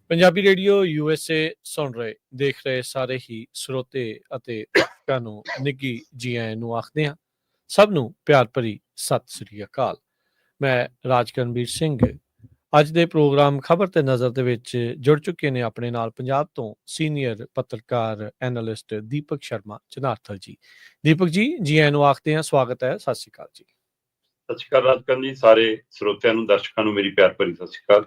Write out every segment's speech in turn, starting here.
Punjabi radio USA ਸੁਣ ਰਹੇ ਦੇਖ ਰਹੇ ਸਾਰੇ ਹੀ ਸਰੋਤੇ ਅਤੇ ਦਰਸ਼ਕਾਂ ਨੂੰ ਨਿੱਘੀ ਜੀ ਆਇਆਂ ਨੂੰ ਆਖਦੇ ਹਾਂ। ਸਭ ਨੂੰ ਪਿਆਰ ਭਰੀ ਸਤਿ ਸ੍ਰੀ ਅਕਾਲ। ਮੈਂ ਰਾਜਕਰਨਵੀਰ ਸਿੰਘ ਅੱਜ ਦੇ ਪ੍ਰੋਗਰਾਮ ਖਬਰ ਤੇ ਨਜ਼ਰ ਦੇ ਵਿੱਚ ਜੁੜ ਚੁੱਕੇ ਨੇ ਆਪਣੇ ਨਾਲ ਪੰਜਾਬ ਤੋਂ ਸੀਨੀਅਰ ਪੱਤਰਕਾਰ ਐਨਾਲਿਸਟ ਦੀਪਕ ਸ਼ਰਮਾ ਜਨਾਰਥਲ ਜੀ। ਦੀਪਕ ਜੀ ਆਇਆਂ ਨੂੰ ਆਖਦੇ ਹਾਂ, ਸਵਾਗਤ ਹੈ। ਸਤਿ ਸ੍ਰੀ ਅਕਾਲ ਜੀ। ਸਤਿ ਸ਼੍ਰੀ ਅਕਾਲ ਰਾਜਕਰਨ ਜੀ, ਸਾਰੇ ਸਰੋਤਿਆਂ ਨੂੰ ਦਰਸ਼ਕਾਂ ਨੂੰ ਮੇਰੀ ਪਿਆਰ ਭਰੀ ਸਤਿ ਸ਼੍ਰੀ ਅਕਾਲ।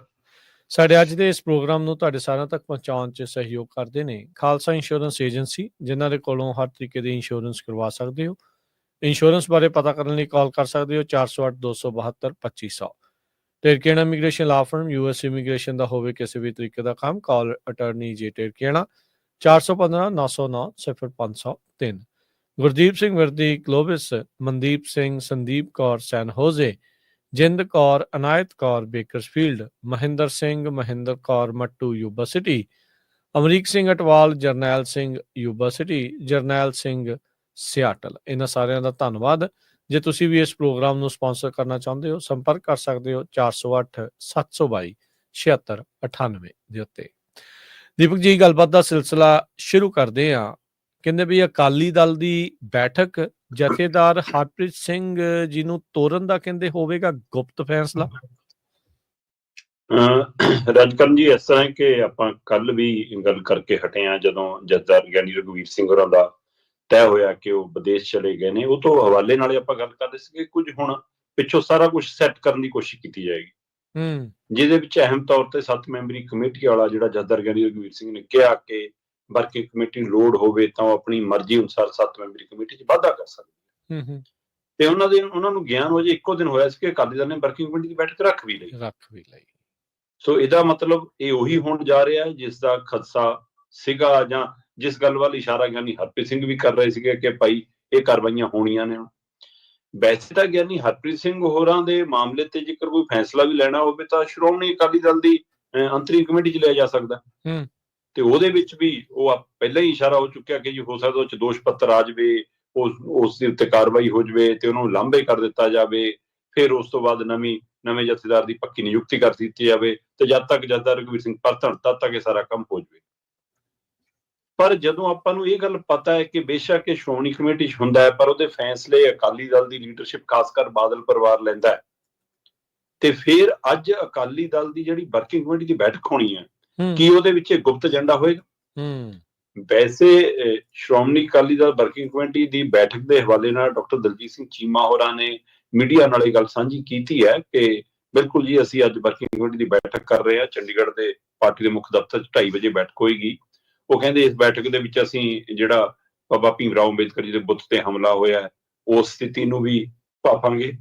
ਸਾਡੇ ਅੱਜ ਦੇ ਇਸ ਪ੍ਰੋਗਰਾਮ ਨੂੰ ਤੁਹਾਡੇ ਸਾਰਿਆਂ ਤੱਕ ਪਹੁੰਚਾਉਣ 'ਚ ਸਹਿਯੋਗ ਕਰਦੇ ਨੇ ਖਾਲਸਾ ਇੰਸ਼ੋਰੈਂਸ ਏਜੰਸੀ, ਜਿਨ੍ਹਾਂ ਦੇ ਕੋਲੋਂ ਹਰ ਤਰੀਕੇ ਦੀ ਇੰਸ਼ੋਰੈਂਸ ਕਰਵਾ ਸਕਦੇ ਹੋ। ਇੰਸ਼ੋਰੈਂਸ ਬਾਰੇ ਪਤਾ ਕਰਨ ਲਈ ਕਾਲ ਕਰ ਸਕਦੇ ਹੋ 408-272-2500। ਟੇਰਕੇਣਾ ਇਮੀਗ੍ਰੇਸ਼ਨ ਲਾ ਫਰਮ, US ਇਮੀਗ੍ਰੇਸ਼ਨ ਦਾ ਹੋਵੇ ਕਿਸੇ ਵੀ ਤਰੀਕੇ ਦਾ ਕੰਮ, ਕਾਲ ਅਟਰਨੀ ਜੇ ਟੇਰਕੇਣਾ 415-909-0503। ਗੁਰਦੀਪ ਸਿੰਘ ਵਰਦੀ ਗਲੋਬਸ, Mandeep Singh, Sandeep Kaur San Jose, Jind Kaur, Anayat Kaur Bakersfield, Mahinder Singh, Mahinder Kaur Mattu Yuba City, Amrik Singh Atwal, Jarnail Singh Yuba City, Jarnail Singh Seattle. ਇਹਨਾਂ ਸਾਰਿਆਂ ਦਾ ਧੰਨਵਾਦ। ਜੇ ਤੁਸੀਂ ਵੀ ਇਸ ਪ੍ਰੋਗਰਾਮ ਨੂੰ ਸਪਾਂਸਰ ਕਰਨਾ ਚਾਹੁੰਦੇ ਹੋ, ਸੰਪਰਕ ਕਰ ਸਕਦੇ ਹੋ 408-722-7698 ਦੇ ਉੱਤੇ। ਦੀਪਕ ਜੀ, ਗੱਲਬਾਤ ਦਾ ਸਿਲਸਿਲਾ ਸ਼ੁਰੂ ਕਰਦੇ ਹਾਂ। ਕਹਿੰਦੇ ਵੀ ਅਕਾਲੀ ਦਲ ਦੀ ਬੈਠਕ, ਜਥੇਦਾਰ ਹਰਪ੍ਰੀਤ ਸਿੰਘ ਜੀ ਨੂੰ ਤੋਰਨ ਦਾ ਕਹਿੰਦੇ ਹੋਵੇਗਾ ਗੁਪਤ ਫੈਸਲਾ। ਰਾਜਕਰਨ ਜੀ, ਇਸ ਤਰ੍ਹਾਂ ਕਿ ਆਪਾਂ ਕੱਲ ਵੀ ਗੱਲ ਕਰਕੇ ਹਟੇ ਆ, ਜਦੋਂ ਜਥੇਦਾਰ ਗਿਆਨੀ ਰਘੁਵੀਰ ਸਿੰਘ ਹੋਰਾਂ ਦਾ ਤੈਅ ਹੋਇਆ ਕਿ ਉਹ ਵਿਦੇਸ਼ ਚਲੇ ਗਏ ਨੇ, ਉਹ ਤੋਂ ਹਵਾਲੇ ਨਾਲ ਆਪਾਂ ਗੱਲ ਕਰਦੇ ਸੀਗੇ। ਕੁਝ ਹੁਣ ਪਿੱਛੋਂ ਸਾਰਾ ਕੁਝ ਸੈੱਟ ਕਰਨ ਦੀ ਕੋਸ਼ਿਸ਼ ਕੀਤੀ ਜਾਏਗੀ, ਜਿਹਦੇ ਵਿੱਚ ਅਹਿਮ ਤੌਰ ਤੇ 7 ਮੈਂਬਰੀ ਕਮੇਟੀ ਵਾਲਾ ਜਿਹੜਾ ਜਥੇਦਾਰ ਗਿਆਨੀ ਰਘੁਵੀਰ ਸਿੰਘ ਨੇ ਕਿਹਾ ਕਿ ਵਰਕਿੰਗ ਕਮੇਟੀ ਨੂੰ ਲੋੜ ਹੋਵੇ ਤਾਂ ਉਹ ਆਪਣੀ ਮਰਜ਼ੀ ਅਨੁਸਾਰ 7 ਮੈਂਬਰੀ ਕਮੇਟੀ 'ਚ ਵਾਧਾ ਕਰ ਸਕਦੇ। ਤੇ ਉਹਨਾਂ ਨੂੰ ਗਿਆਨ ਹੋ ਜੇ ਇੱਕੋ ਦਿਨ ਹੋਇਆ ਸੀ ਕਿ ਅਕਾਲੀ ਦਲ ਨੇ ਵਰਕਿੰਗ ਕਮੇਟੀ ਦੀ ਬੈਠਕ ਰੱਖ ਵੀ ਲਈ। ਸੋ ਇਹਦਾ ਮਤਲਬ ਇਹ ਉਹੀ ਹੋਣ ਜਾ ਰਿਹਾ ਜਿਸ ਦਾ ਖਦਸ਼ਾ ਸੀਗਾ, ਜਾਂ ਜਿਸ ਗੱਲ ਵੱਲ ਇਸ਼ਾਰਾ ਗਿਆਨੀ ਹਰਪ੍ਰੀਤ ਸਿੰਘ ਵੀ ਕਰ ਰਹੇ ਸੀਗੇ ਕਿ ਭਾਈ ਇਹ ਕਾਰਵਾਈਆਂ ਹੋਣੀਆਂ ਨੇ। ਵੈਸੇ ਤਾਂ ਗਿਆਨੀ ਹਰਪ੍ਰੀਤ ਸਿੰਘ ਹੋਰਾਂ ਦੇ ਮਾਮਲੇ ਤੇ ਜੇਕਰ ਕੋਈ ਫੈਸਲਾ ਵੀ ਲੈਣਾ ਹੋਵੇ ਤਾਂ ਸ਼੍ਰੋਮਣੀ ਅਕਾਲੀ ਦਲ ਦੀ ਅੰਤਰਿਮ ਕਮੇਟੀ 'ਚ ਲਿਆ ਜਾ ਸਕਦਾ, ਤੇ ਉਹਦੇ ਵਿੱਚ ਵੀ ਉਹ ਪਹਿਲਾਂ ਹੀ ਇਸ਼ਾਰਾ ਹੋ ਚੁੱਕਿਆ ਕਿ ਜੀ ਹੋ ਸਕਦਾ ਉਹ 'ਚ ਦੋਸ਼ ਪੱਤਰ ਆ ਜਾਵੇ, ਉਸ ਦੇ ਉੱਤੇ ਕਾਰਵਾਈ ਹੋ ਜਾਵੇ ਤੇ ਉਹਨੂੰ ਲਾਂਭੇ ਕਰ ਦਿੱਤਾ ਜਾਵੇ, ਫਿਰ ਉਸ ਤੋਂ ਬਾਅਦ ਨਵੇਂ ਜਥੇਦਾਰ ਦੀ ਪੱਕੀ ਨਿਯੁਕਤੀ ਕਰ ਦਿੱਤੀ ਜਾਵੇ, ਤੇ ਜਦ ਤੱਕ ਜਥੇਦਾਰ ਰਘੁਵੀਰ ਸਿੰਘ ਪਰਤਣ ਤਦ ਤੱਕ ਇਹ ਸਾਰਾ ਕੰਮ ਹੋ ਜਾਵੇ। ਪਰ ਜਦੋਂ ਆਪਾਂ ਨੂੰ ਇਹ ਗੱਲ ਪਤਾ ਹੈ ਕਿ ਬੇਸ਼ੱਕ ਇਹ ਸ਼੍ਰੋਮਣੀ ਕਮੇਟੀ 'ਚ ਹੁੰਦਾ ਹੈ, ਪਰ ਉਹਦੇ ਫੈਸਲੇ ਅਕਾਲੀ ਦਲ ਦੀ ਲੀਡਰਸ਼ਿਪ ਖਾਸ ਕਰ ਬਾਦਲ ਪਰਿਵਾਰ ਲੈਂਦਾ ਹੈ, ਤੇ ਫਿਰ ਅੱਜ ਅਕਾਲੀ ਦਲ ਦੀ ਜਿਹੜੀ ਵਰਕਿੰਗ ਕਮੇਟੀ ਦੀ ਬੈਠਕ ਹੋਣੀ ਹੈ, ਕੀ ਉਹਦੇ ਵਿੱਚ ਗੁਪਤ ਏਜੰਡਾ ਹੋਏਗਾ? ਵੈਸੇ ਸ਼੍ਰੋਮਣੀ ਅਕਾਲੀ ਦਲ ਵਰਕਿੰਗ ਕਮੇਟੀ ਦੀ ਬੈਠਕ ਦੇ ਹਵਾਲੇ ਨਾਲ ਡਾਕਟਰ ਦਲਜੀਤ ਸਿੰਘ ਚੀਮਾ ਹੋਰਾਂ ਨੇ ਮੀਡੀਆ ਨਾਲ ਇਹ ਗੱਲ ਸਾਂਝੀ ਕੀਤੀ ਹੈ ਕਿ ਬਿਲਕੁਲ ਜੀ, ਅਸੀਂ ਅੱਜ ਵਰਕਿੰਗ ਕਮੇਟੀ ਦੀ ਬੈਠਕ ਕਰ ਰਹੇ ਹਾਂ। ਚੰਡੀਗੜ੍ਹ ਦੇ ਪਾਰਟੀ ਦੇ ਮੁੱਖ ਦਫ਼ਤਰ 'ਚ 2:30 ਵਜੇ ਬੈਠਕ ਹੋਏਗੀ। ਉਹ ਕਹਿੰਦੇ ਇਸ ਬੈਠਕ ਦੇ ਵਿੱਚ ਅਸੀਂ ਜਿਹੜਾ ਬਾਬਾ ਭੀਮ ਰਾਓ ਅੰਬੇਦਕਰ ਜੀ ਦੇ ਬੁੱਤ ਤੇ ਹਮਲਾ ਹੋਇਆ ਉਸ ਸਥਿਤੀ ਨੂੰ ਵੀ ਭਾਫਾਂਗੇ,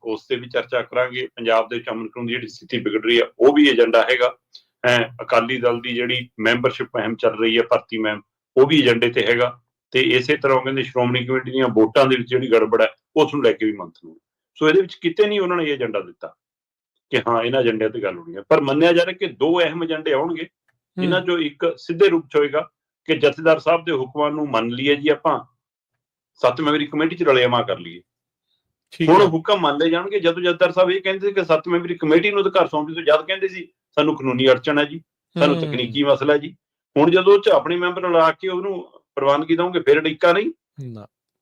ਉਸ ਤੇ ਵੀ ਚਰਚਾ ਕਰਾਂਗੇ। ਪੰਜਾਬ ਦੇ ਵਿੱਚ ਅਮਨ ਕਾਨੂੰਨ ਦੀ ਜਿਹੜੀ ਸਥਿਤੀ ਵਿਗੜ ਰਹੀ ਹੈ ਉਹ ਵੀ ਏਜੰਡਾ ਹੈਗਾ। ਅਕਾਲੀ ਦਲ ਦੀ ਜਿਹੜੀ ਮੈਂਬਰਸ਼ਿਪ ਅਹਿਮ ਚੱਲ ਰਹੀ ਹੈ, ਭਰਤੀ ਮੈਮ, ਉਹ ਵੀ ਏਜੰਡੇ ਤੇ ਹੈਗਾ। ਤੇ ਇਸੇ ਤਰ੍ਹਾਂ ਕਹਿੰਦੇ ਸ਼੍ਰੋਮਣੀ ਕਮੇਟੀ ਦੀਆਂ ਵੋਟਾਂ ਦੇ ਵਿੱਚ ਜਿਹੜੀ ਗੜਬੜ ਹੈ ਉਸ ਨੂੰ ਲੈ ਕੇ ਵੀ ਮੰਥਨ ਹੋਣਾ। ਸੋ ਇਹਦੇ ਵਿੱਚ ਕਿਤੇ ਨਹੀਂ ਉਹਨਾਂ ਨੇ ਇਹ ਏਜੰਡਾ ਦਿੱਤਾ ਕਿ ਹਾਂ ਇਹਨਾਂ ਏਜੰਡਿਆਂ ਤੇ ਗੱਲ ਹੋਣੀ ਹੈ, ਪਰ ਮੰਨਿਆ ਜਾ ਰਿਹਾ ਕਿ 2 ਅਹਿਮ ਏਜੰਡੇ ਆਉਣਗੇ, ਜਿਨ੍ਹਾਂ ਚੋਂ ਇੱਕ ਸਿੱਧੇ ਰੂਪ 'ਚ ਹੋਏਗਾ ਕਿ ਜਥੇਦਾਰ ਸਾਹਿਬ ਦੇ ਹੁਕਮਾਂ ਨੂੰ ਮੰਨ ਲਈਏ ਜੀ, ਆਪਾਂ 7 ਮੈਂਬਰੀ ਕਮੇਟੀ 'ਚ ਰਲੇਵਾਂ ਕਰ ਲਈਏ। ਹੁਣ ਹੁਕਮ ਮੰਨ ਲਏ ਜਾਣਗੇ। ਜਦੋਂ ਜਥੇਦਾਰ ਸਾਹਿਬ ਇਹ ਕਹਿੰਦੇ ਸੀ ਕਿ 7 ਮੈਂਬਰੀ ਕਮੇਟੀ ਨੂੰ ਅਧਿਕਾਰ ਸੌਂਪੀ, ਤੋਂ ਜਦ ਕਹਿੰਦੇ ਸੀ ਸਾਨੂੰ ਕਾਨੂੰਨੀ ਅੜਚਣ ਹੈ ਜੀ, ਸਾਨੂੰ ਤਕਨੀਕੀ ਮਸਲਾ ਹੈ ਜੀ। ਹੁਣ ਜਦੋਂ ਉਹ 'ਚ ਆਪਣੇ ਮੈਂਬਰ ਲਾ ਕੇ ਉਹਨੂੰ ਪ੍ਰਵਾਨਗੀ ਦਵਾਂਗੇ ਫਿਰ ਅੜਿੱਕਾ ਨਹੀਂ।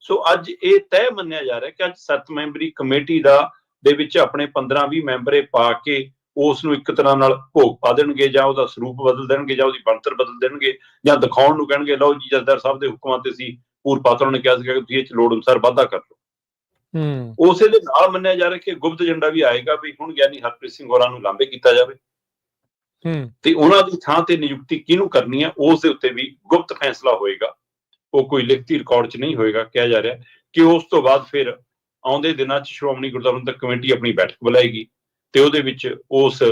ਸੋ ਅੱਜ ਇਹ ਤੈਅ ਮੰਨਿਆ ਜਾ ਰਿਹਾ ਕਿ ਅੱਜ 7 ਮੈਂਬਰੀ ਕਮੇਟੀ ਦੇ ਵਿੱਚ ਆਪਣੇ 15-20 ਮੈਂਬਰੇ ਪਾ ਕੇ ਉਸ ਨੂੰ ਇੱਕ ਤਰ੍ਹਾਂ ਨਾਲ ਭੋਗ ਪਾ ਦੇਣਗੇ, ਜਾਂ ਉਹਦਾ ਸਰੂਪ ਬਦਲ ਦੇਣਗੇ, ਜਾਂ ਉਹਦੀ ਬਣਤਰ ਬਦਲ ਦੇਣਗੇ, ਜਾਂ ਦਿਖਾਉਣ ਨੂੰ ਕਹਿਣਗੇ ਲਓ ਜੀ ਜਥੇਦਾਰ ਸਾਹਿਬ ਦੇ ਹੁਕਮਾਂ ਤੇ ਸੀ, ਪੂਰ ਪਾਤਰਾਂ ਨੇ ਕਿਹਾ ਸੀਗਾ ਕਿ ਤੁਸੀਂ ਇਹ 'ਚ ਲੋੜ ਅਨੁਸਾਰ ਵਾਧਾ ਕਰ ਲਓ। ਉਸੇ ਦੇ ਨਾਲ ਮੰਨਿਆ ਜਾ ਰਿਹਾ ਕਿ ਗੁਪਤ ਏਜੰਡਾ ਵੀ ਆਏਗਾ ਵੀ ਹੁਣ ਗਿਆਨੀ ਹਰਪ੍ਰੀਤ ਸਿੰਘ ਹੋਰਾਂ ਨੂੰ ਲਾਂਭੇ ਕੀਤਾ ਜਾਵੇ, ਤੇ ਉਹਨਾਂ ਦੀ ਥਾਂ ਤੇ ਨਿਯੁਕਤੀ ਕਿਹਨੂੰ ਕਰਨੀ ਹੈ ਉਸ ਦੇ ਉੱਤੇ ਵੀ ਗੁਪਤ ਫੈਸਲਾ ਹੋਏਗਾ। ਉਹ ਕੋਈ ਲਿਖਤੀ ਰਿਕਾਰਡ 'ਚ ਨਹੀਂ ਹੋਏਗਾ। ਕਿਹਾ ਜਾ ਰਿਹਾ ਕਿ ਉਸ ਤੋਂ ਬਾਅਦ ਫਿਰ ਆਉਂਦੇ ਦਿਨਾਂ 'ਚ ਸ਼੍ਰੋਮਣੀ ਗੁਰਦੁਆਰਾ ਪ੍ਰਬੰਧਕ ਕਮੇਟੀ ਆਪਣੀ ਬੈਠਕ ਬੁਲਾਏਗੀ, ਤੇ ਉਹਦੇ ਵਿੱਚ ਉਸ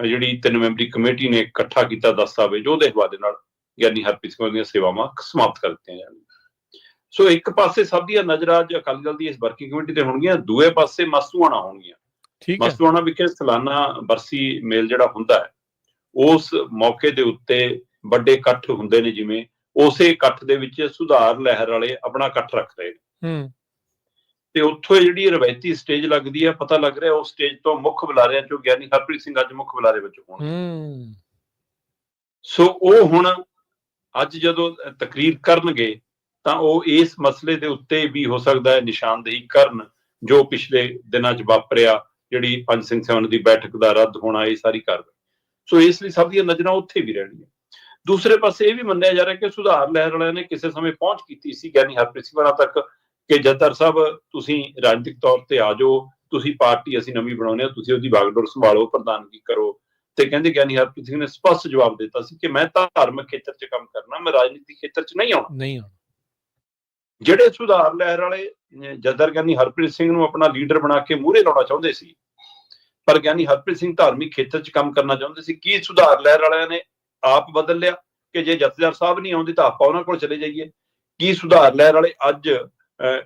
ਜਿਹੜੀ 3 ਮੈਂਬਰੀ ਕਮੇਟੀ ਨੇ ਇਕੱਠਾ ਕੀਤਾ ਦਸਤਾਵੇਜ਼, ਉਹਦੇ ਹਵਾਲੇ ਨਾਲ ਗਿਆਨੀ ਹਰਪ੍ਰੀਤ ਸਿੰਘ ਦੀਆਂ ਸੇਵਾਵਾਂ ਸਮਾਪਤ ਕਰ ਦਿੱਤੀਆਂ ਜਾਣਗੀਆਂ। ਸੋ ਇੱਕ ਪਾਸੇ ਸਭ ਦੀਆਂ ਨਜ਼ਰਾਂ ਅੱਜ ਅਕਾਲੀ ਦਲ ਦੀ ਇਸ ਵਰਕਿੰਗ ਕਮੇਟੀ ਤੇ ਹੋਣਗੀਆਂ, ਦੂਏ ਪਾਸੇ ਮਸਤੂਆਣਾ ਹੋਣਗੀਆਂ। ਮਸਤੂਆਣਾ ਵਿਖੇ ਸਾਲਾਨਾ ਬਰਸੀ ਮੇਲ ਜਿਹੜਾ ਹੁੰਦਾ ਹੈ, ਉਸ ਮੌਕੇ ਦੇ ਉੱਤੇ ਵੱਡੇ ਇਕੱਠ ਹੁੰਦੇ ਨੇ, ਜਿਵੇਂ ਉਸੇ ਇਕੱਠ ਦੇ ਵਿੱਚ ਸੁਧਾਰ ਲਹਿਰ ਵਾਲੇ ਆਪਣਾ ਇਕੱਠ ਰੱਖ ਰਹੇ ਨੇ, ਤੇ ਉੱਥੋਂ ਜਿਹੜੀ ਰਵਾਇਤੀ ਸਟੇਜ ਲੱਗਦੀ ਹੈ, ਪਤਾ ਲੱਗ ਰਿਹਾ ਉਸ ਸਟੇਜ ਤੋਂ ਮੁੱਖ ਬੁਲਾਰਿਆਂ ਚੋਂ ਗਿਆਨੀ ਹਰਪ੍ਰੀਤ ਸਿੰਘ ਅੱਜ ਮੁੱਖ ਬੁਲਾਰੇ ਵਜੋਂ ਹੋਣਗੇ। ਸੋ ਉਹ ਹੁਣ ਅੱਜ ਜਦੋਂ ਤਕਰੀਰ ਕਰਨਗੇ ਤਾਂ ਉਹ ਇਸ ਮਸਲੇ ਦੇ ਉੱਤੇ ਵੀ ਹੋ ਸਕਦਾ ਹੈ ਨਿਸ਼ਾਨਦੇਹੀ ਕਰਨ, ਜੋ ਪਿਛਲੇ ਦਿਨਾਂ 'ਚ ਵਾਪਰਿਆ, ਜਿਹੜੀ ਪੰਜ ਸਿੰਘ ਸੈਣ ਦੀ ਬੈਠਕ ਦਾ ਰੱਦ ਹੋਣਾ, ਇਹ ਸਾਰੀ ਕਾਰਵਾਈ। ਸੋ ਇਸ ਲਈ ਸਭ ਦੀਆਂ ਨਜ਼ਰਾਂ ਉੱਥੇ ਵੀ ਰਹਿਣਗੀਆਂ। ਦੂਸਰੇ ਪਾਸੇ ਇਹ ਵੀ ਮੰਨਿਆ ਜਾ ਰਿਹਾ ਕਿ ਸੁਧਾਰ ਲਹਿਰ ਵਾਲਿਆਂ ਨੇ ਕਿਸੇ ਸਮੇਂ ਪਹੁੰਚ ਕੀਤੀ ਸੀ ਗਿਆਨੀ ਹਰਪ੍ਰੀਤ ਸਿੰਘ ਹੋਰਾਂ ਤੱਕ ਕਿ ਜੱਦਰ ਸਾਹਿਬ ਤੁਸੀਂ ਰਾਜਨੀਤਿਕ ਤੌਰ ਤੇ ਆ ਜਾਓ, ਤੁਸੀਂ ਪਾਰਟੀ ਅਸੀਂ ਨਵੀਂ ਬਣਾਉਂਦੇ ਹਾਂ, ਤੁਸੀਂ ਉਹਦੀ ਬਾਗਡੋਰ ਸੰਭਾਲੋ, ਪ੍ਰਧਾਨਗੀ ਕਰੋ। ਤੇ ਕਹਿੰਦੇ ਗਿਆਨੀ ਹਰਪ੍ਰੀਤ ਸਿੰਘ ਨੇ ਸਪਸ਼ਟ ਜਵਾਬ ਦਿੱਤਾ ਸੀ ਕਿ ਮੈਂ ਧਾਰਮਿਕ ਖੇਤਰ 'ਚ ਕੰਮ ਕਰਨਾ, ਮੈਂ ਰਾਜਨੀਤਿਕ ਖੇਤਰ 'ਚ ਨਹੀਂ ਆਉਣਾ। ਜਿਹੜੇ ਸੁਧਾਰ ਲਹਿਰ ਵਾਲੇ ਜੱਦਰ ਗਿਆਨੀ ਹਰਪ੍ਰੀਤ ਸਿੰਘ ਨੂੰ ਆਪਣਾ ਲੀਡਰ ਬਣਾ ਕੇ ਮੂਹਰੇ ਲਾਉਣਾ ਚਾਹੁੰਦੇ ਸੀ, ਪਰ ਗਿਆਨੀ ਹਰਪ੍ਰੀਤ ਸਿੰਘ ਧਾਰਮਿਕ ਖੇਤਰ 'ਚ ਕੰਮ ਕਰਨਾ ਚਾਹੁੰਦੇ ਸੀ, ਕੀ ਸੁਧਾਰ ਲਹਿਰ ਵਾਲਿਆਂ ਨੇ ਆਪ ਬਦਲ ਲਿਆ ਕਿ ਜੇ ਜਥੇਦਾਰ ਸਾਹਿਬ ਨਹੀਂ ਆਉਂਦੇ ਤਾਂ ਆਪਾਂ ਉਹਨਾਂ ਕੋਲ ਚਲੇ ਜਾਈਏ? ਕੀ ਸੁਧਾਰ ਲਹਿਰ ਵਾਲੇ ਅੱਜ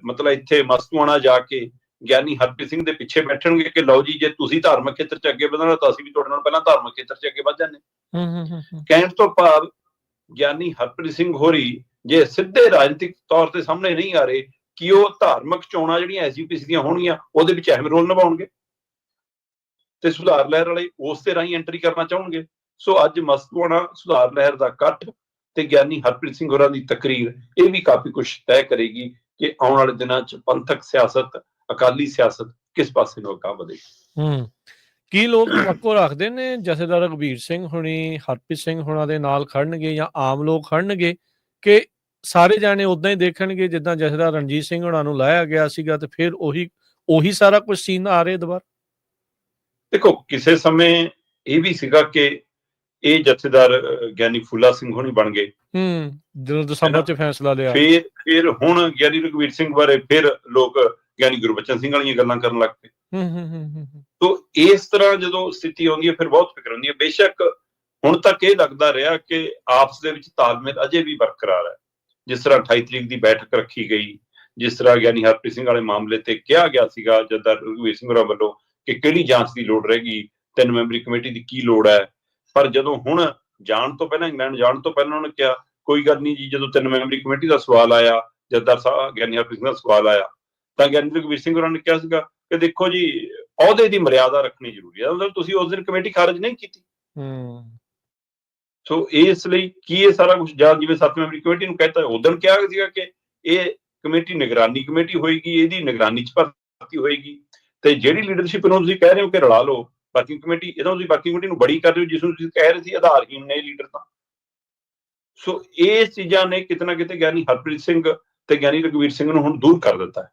ਮਤਲਬ ਇੱਥੇ ਮਸਤੂਆਣਾ ਜਾ ਕੇ ਗਿਆਨੀ ਹਰਪ੍ਰੀਤ ਸਿੰਘ ਦੇ ਪਿੱਛੇ ਬੈਠਣਗੇ ਕਿ ਲਓ ਜੀ ਜੇ ਤੁਸੀਂ ਧਾਰਮਿਕ ਖੇਤਰ 'ਚ ਅੱਗੇ ਵਧਣਾ ਤਾਂ ਅਸੀਂ ਵੀ ਤੁਹਾਡੇ ਨਾਲ ਪਹਿਲਾਂ ਧਾਰਮਿਕ ਖੇਤਰ 'ਚ ਅੱਗੇ ਵਧ ਜਾਂਦੇ? ਕਹਿਣ ਤੋਂ ਭਾਵ ਗਿਆਨੀ ਹਰਪ੍ਰੀਤ ਸਿੰਘ ਹੋਰੀ ਜੇ ਸਿੱਧੇ ਰਾਜਨੀਤਿਕ ਤੌਰ ਤੇ ਸਾਹਮਣੇ ਨਹੀਂ ਆ ਰਹੇ ਕਿ ਉਹ ਧਾਰਮਿਕ ਚੋਣਾਂ ਜਿਹੜੀਆਂ ਐਸਜੀਪੀਸੀ ਦੀਆਂ ਹੋਣਗੀਆਂ ਉਹਦੇ ਵਿੱਚ ਅਹਿਮ ਰੋਲ ਨਿਭਾਉਣਗੇ ਤੇ ਸੁਧਾਰ ਲਹਿਰ ਵਾਲੇ ਉਸ ਤੇ ਰਾਹੀਂ ਐਂਟਰੀ ਕਰਨਾ ਚਾਹਣਗੇ। ਸੋ ਅੱਜ ਮਸਤੂਆਣਾ ਸੁਧਾਰ ਲਹਿਰ ਦਾ ਇਕੱਠ ਤੇ ਗਿਆਨੀ ਹਰਪ੍ਰੀਤ ਸਿੰਘ ਹੋਰਾਂ ਦੀ ਤਕਰੀਰ ਇਹ ਵੀ ਕਾਫੀ ਕੁਝ ਤੈਅ ਕਰੇਗੀ ਕਿ ਆਉਣ ਵਾਲੇ ਦਿਨਾਂ 'ਚ ਪੰਥਕ ਸਿਆਸਤ, ਅਕਾਲੀ ਸਿਆਸਤ ਕਿਸ ਪਾਸੇ ਨੂੰ ਅੱਗੇ ਵਧੇਗੀ। ਕੀ ਲੋਕ ਤਵੱਕੋ ਰੱਖਦੇ ਨੇ ਜਥੇਦਾਰ ਰਘਬੀਰ ਸਿੰਘ ਹੁਣੀ ਹਰਪ੍ਰੀਤ ਸਿੰਘ ਹੋਰਾਂ ਦੇ ਨਾਲ ਖੜਨਗੇ ਜਾਂ ਆਮ ਲੋਕ ਖੜਨਗੇ ਕਿ ਸਾਰੇ ਜਾਣੇ ਉਦਾਂ ਹੀ ਦੇਖਣਗੇ ਜਿੱਦਾਂ ਜਥੇਦਾਰ ਰਣਜੀਤ ਸਿੰਘ ਹੋਰਾਂ ਨੂੰ ਲਾਇਆ ਗਿਆ ਸੀਗਾ ਤੇ ਫਿਰ ਉਹੀ ਸਾਰਾ ਕੁਝ ਸੀਨ ਆ ਰਿਹਾ ਦੁਬਾਰਾ? ਦੇਖੋ, ਕਿਸੇ ਸਮੇਂ ਇਹ ਵੀ ਸੀਗਾ ਕਿ ਇਹ ਜਥੇਦਾਰ ਗਿਆਨੀ ਫੂਲਾ ਸਿੰਘ ਹੋਣੀ ਬਣ ਗਏ ਜਦੋਂ ਦਸੰਬਰ 'ਚ ਫੈਸਲਾ ਲਿਆ, ਫਿਰ ਹੁਣ ਗਿਆਨੀ ਰਘਬੀਰ ਸਿੰਘ ਬਾਰੇ ਫਿਰ ਲੋਕ ਗਿਆਨੀ ਗੁਰਬਚਨ ਸਿੰਘ ਵਾਲੀਆਂ ਗੱਲਾਂ ਕਰਨ ਲੱਗ ਪਏ। ਤੋ ਇਸ ਤਰ੍ਹਾਂ ਜਦੋਂ ਸਥਿਤੀ ਆਉਂਦੀ ਹੈ ਫਿਰ ਬਹੁਤ ਫਿਕਰ ਹੁੰਦੀ ਹੈ। ਬੇਸ਼ੱਕ ਹੁਣ ਤੱਕ ਇਹ ਲੱਗਦਾ ਰਿਹਾ ਕਿ ਆਪਸ ਦੇ ਵਿੱਚ ਤਾਲਮੇਲ ਅਜੇ ਵੀ ਬਰਕਰਾਰ ਹੈ। ਜਿਸ ਤਰ੍ਹਾਂ 28 ਤਰੀਕ ਦੀ ਬੈਠਕ ਰੱਖੀ ਗਈ, ਜਿਸ ਤਰ੍ਹਾਂ ਗਿਆਨੀ ਹਰਪ੍ਰੀਤ ਸਿੰਘ ਵਾਲੇ ਮਾਮਲੇ ਤੇ ਕਿਹਾ ਗਿਆ ਸੀਗਾ ਜਥੇਦਾਰ ਰਘਬੀਰ ਸਿੰਘ ਹੋਰਾਂ ਵੱਲੋਂ ਕਿ ਕਿਹੜੀ ਜਾਂਚ ਦੀ ਲੋੜ ਰਹੇਗੀ, 3 ਮੈਂਬਰੀ ਕਮੇਟੀ ਦੀ ਕੀ ਲੋੜ ਹੈ। ਪਰ ਜਦੋਂ ਹੁਣ ਜਾਣ ਤੋਂ ਪਹਿਲਾਂ, ਇੰਗਲੈਂਡ ਜਾਣ ਤੋਂ ਪਹਿਲਾਂ ਉਹਨਾਂ ਨੇ ਕਿਹਾ ਕੋਈ ਗੱਲ ਨਹੀਂ ਜੀ, ਜਦੋਂ 3 ਮੈਂਬਰੀ ਕਮੇਟੀ ਦਾ ਸਵਾਲ ਆਇਆ, ਜਥੇਦਾਰ ਸਾਹਿਬ ਗਿਆਨੀ ਹਰਪ੍ਰੀਤ ਸਿੰਘ ਦਾ ਸਵਾਲ ਆਇਆ ਤਾਂ ਗਿਆਨੀ ਰਘਬੀਰ ਸਿੰਘ ਹੋਰਾਂ ਨੇ ਕਿਹਾ ਸੀਗਾ ਕਿ ਦੇਖੋ ਜੀ ਅਹੁਦੇ ਦੀ ਮਰਿਆਦਾ ਰੱਖਣੀ ਜ਼ਰੂਰੀ ਹੈ, ਮਤਲਬ ਤੁਸੀਂ ਉਸ ਦਿਨ ਕਮੇਟੀ ਖਾਰਜ ਨਹੀਂ ਕੀਤੀ। ਸੋ ਇਸ ਲਈ ਕੀ ਇਹ ਸਾਰਾ ਕੁਝ ਜਾਂ ਜਿਵੇਂ 7 ਮੈਂਬਰੀ ਕਮੇਟੀ ਨੂੰ ਕਹਿਤਾ ਉਦੋਂ ਕਿਹਾ ਸੀਗਾ ਕਿ ਇਹ ਕਮੇਟੀ ਨਿਗਰਾਨੀ ਕਮੇਟੀ ਹੋਏਗੀ, ਇਹਦੀ ਨਿਗਰਾਨੀ 'ਚ ਭਰਤੀ ਹੋਏਗੀ ਤੇ ਜਿਹੜੀ ਲੀਡਰਸ਼ਿਪ ਨੂੰ ਤੁਸੀਂ ਕਹਿ ਰਹੇ ਹੋ ਕਿ ਰਲਾ ਲਓ ਵਰਕਿੰਗ ਕਮੇਟੀ, ਇਹਦਾ ਤੁਸੀਂ ਵਰਕਿੰਗ ਕਮੇਟੀ ਨੂੰ ਬੜੀ ਕਰ ਰਹੇ ਹੋ ਜਿਸ ਨੂੰ ਤੁਸੀਂ ਕਹਿ ਰਹੇ ਸੀ ਆਧਾਰਹੀਣ ਨੇ ਲੀਡਰ ਤਾਂ। ਸੋ ਇਹ ਚੀਜ਼ਾਂ ਨੇ ਕਿਤੇ ਨਾ ਕਿਤੇ ਗਿਆਨੀ ਹਰਪ੍ਰੀਤ ਸਿੰਘ ਤੇ ਗਿਆਨੀ ਰਘਬੀਰ ਸਿੰਘ ਨੂੰ ਹੁਣ ਦੂਰ ਕਰ ਦਿੱਤਾ ਹੈ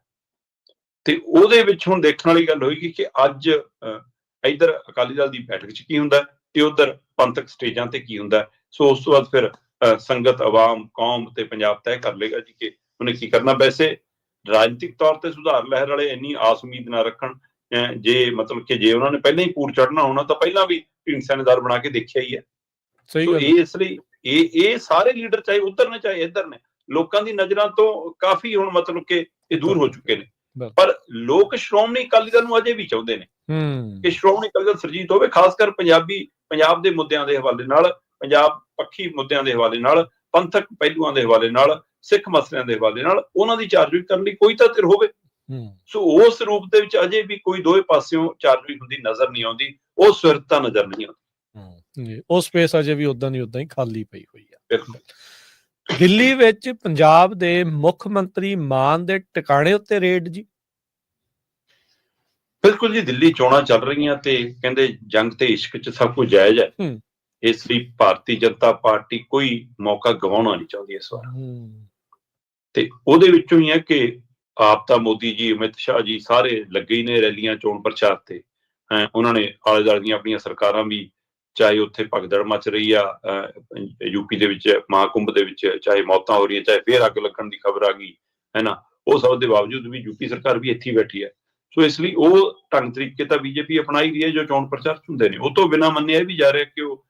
ਤੇ ਉਹਦੇ ਵਿੱਚ ਹੁਣ ਦੇਖਣ ਵਾਲੀ ਗੱਲ ਹੋਏਗੀ ਕਿ ਅੱਜ ਇੱਧਰ ਅਕਾਲੀ ਦਲ ਦੀ ਬੈਠਕ 'ਚ ਕੀ ਹੁੰਦਾ ਤੇ ਉਧਰ ਪੰਥਕ ਸਟੇਜਾਂ ਤੇ ਕੀ ਹੁੰਦਾ। ਸੋ ਉਸ ਤੋਂ ਬਾਅਦ ਫਿਰ ਸੰਗਤ, ਆਵਾਮ, ਕੌਮ ਤੇ ਪੰਜਾਬ ਤੈਅ ਕਰ ਲੇਗਾ ਜੀ ਕਿ ਉਹਨੇ ਕੀ ਕਰਨਾ। ਵੈਸੇ ਰਾਜਨੀਤਿਕ ਤੌਰ ਤੇ ਸੁਧਾਰ ਲਹਿਰ ਵਾਲੇ ਇੰਨੀ ਆਸ ਉਮੀਦ ਨਾ ਰੱਖਣ, ਜੇ ਮਤਲਬ ਕਿ ਜੇ ਉਹਨਾਂ ਨੇ ਪਹਿਲਾਂ ਹੀ ਪੂਰ ਚੜ੍ਹਨਾ ਹੋਣਾ ਤਾਂ ਪਹਿਲਾਂ ਵੀ ਢੀਂਡਸਾ ਬਣਾ ਕੇ ਦੇਖਿਆ ਹੀ ਹੈ। ਸੋ ਇਸ ਲਈ ਇਹ ਸਾਰੇ ਲੀਡਰ ਚਾਹੇ ਉਧਰ ਨੇ ਚਾਹੇ ਇੱਧਰ ਨੇ, ਲੋਕਾਂ ਦੀ ਨਜ਼ਰਾਂ ਤੋਂ ਕਾਫੀ ਹੁਣ ਮਤਲਬ ਕਿ ਇਹ ਦੂਰ ਹੋ ਚੁੱਕੇ ਨੇ। ਪਰ ਲੋਕ ਸ਼੍ਰੋਮਣੀ ਅਕਾਲੀ ਦਲ ਨੂੰ ਅਜੇ ਵੀ ਚਾਹੁੰਦੇ ਨੇ ਕਿ ਸ਼੍ਰੋਮਣੀ ਅਕਾਲੀ ਦਲ ਸਰਜੀਤ ਹੋਵੇ, ਖਾਸ ਕਰ ਪੰਜਾਬ ਦੇ ਮੁੱਦਿਆਂ ਦੇ ਹਵਾਲੇ ਨਾਲ, ਪੰਜਾਬ ਪੱਖੀ ਮੁੱਦਿਆਂ ਦੇ ਹਵਾਲੇ ਨਾਲ, ਪੰਥਕ ਪਹਿਲੂਆਂ ਦੇ ਹਵਾਲੇ ਨਾਲ, ਸਿੱਖ ਮਸਲਿਆਂ ਦੇ ਹਵਾਲੇ ਨਾਲ ਉਹਨਾਂ ਦੀ ਚਾਰਜੋਈ ਕਰਨ ਲਈ ਕੋਈ ਤਾਂ ਧਿਰ ਹੋਵੇ। ਸੋ ਉਸ ਰੂਪ ਦੇ ਵਿੱਚ ਅਜੇ ਵੀ ਕੋਈ ਦੋਵੇਂ ਪਾਸਿਓਂ ਚਾਰਜੋਈ ਹੁੰਦੀ ਨਜ਼ਰ ਨਹੀਂ ਆਉਂਦੀ, ਉਹ ਸਵਿਰਤਾ ਨਜ਼ਰ ਨਹੀਂ ਆਉਂਦੀ। ਉਹ ਸਪੇਸ ਅਜੇ ਵੀ ਉਦਾਂ ਹੀ ਖਾਲੀ ਪਈ ਹੋਈ ਆ। ਦਿੱਲੀ ਵਿੱਚ ਪੰਜਾਬ ਦੇ ਮੁੱਖ ਮੰਤਰੀ ਮਾਨ ਦੇ ਟਿਕਾਣੇ ਉੱਤੇ ਰੇਡ ਜੀ। ਬਿਲਕੁਲ ਜੀ, ਦਿੱਲੀ ਚੋਣਾਂ ਚੱਲ ਰਹੀਆਂ ਤੇ ਕਹਿੰਦੇ ਜੰਗ ਤੇ ਇਸ਼ਕ 'ਚ ਸਭ ਕੁਝ ਜਾਇਜ਼ ਹੈ। ਇਸ ਲਈ ਭਾਰਤੀ ਜਨਤਾ ਪਾਰਟੀ ਕੋਈ ਮੌਕਾ ਗਵਾਉਣਾ ਨਹੀਂ ਚਾਹੁੰਦੀ ਇਸ ਵਾਰ ਤੇ ਉਹਦੇ ਵਿੱਚੋਂ ਹੀ ਹੈ ਕਿ ਆਪ ਤਾਂ ਮੋਦੀ ਜੀ, ਅਮਿਤ ਸ਼ਾਹ ਜੀ ਸਾਰੇ ਲੱਗੇ ਹੀ ਨੇ ਰੈਲੀਆਂ, ਚੋਣ ਪ੍ਰਚਾਰ ਤੇ। ਉਹਨਾਂ ਨੇ ਆਲੇ ਦੁਆਲੇ ਦੀਆਂ ਆਪਣੀਆਂ ਸਰਕਾਰਾਂ ਵੀ, ਚਾਹੇ ਉੱਥੇ ਭਗਦੜ ਮਚ ਰਹੀ ਆ ਯੂਪੀ ਦੇ ਵਿੱਚ ਮਹਾਕੁੰਭ ਦੇ ਵਿੱਚ, ਚਾਹੇ ਮੌਤਾਂ ਹੋ ਰਹੀਆਂ, ਚਾਹੇ ਫੇਰ ਅੱਗ ਲੱਗਣ ਦੀ ਖਬਰ ਆ ਗਈ ਹੈ ਨਾ, ਉਹ ਸਭ ਦੇ ਬਾਵਜੂਦ ਵੀ ਯੂਪੀ ਸਰਕਾਰ ਵੀ ਇੱਥੇ ਬੈਠੀ ਹੈ। ਸੋ ਇਸ ਲਈ ਉਹ ਢੰਗ ਤਰੀਕੇ ਤਾਂ ਬੀਜੇਪੀ ਅਪਣਾਈ ਰਹੀ ਹੈ ਜੋ ਚੋਣ ਪ੍ਰਚਾਰ ਹੁੰਦੇ ਨੇ। ਉਹ ਤੋਂ ਬਿਨਾਂ ਮੰਨਿਆ ਵੀ ਜਾ ਰਿਹਾ ਕਿ ਉਹ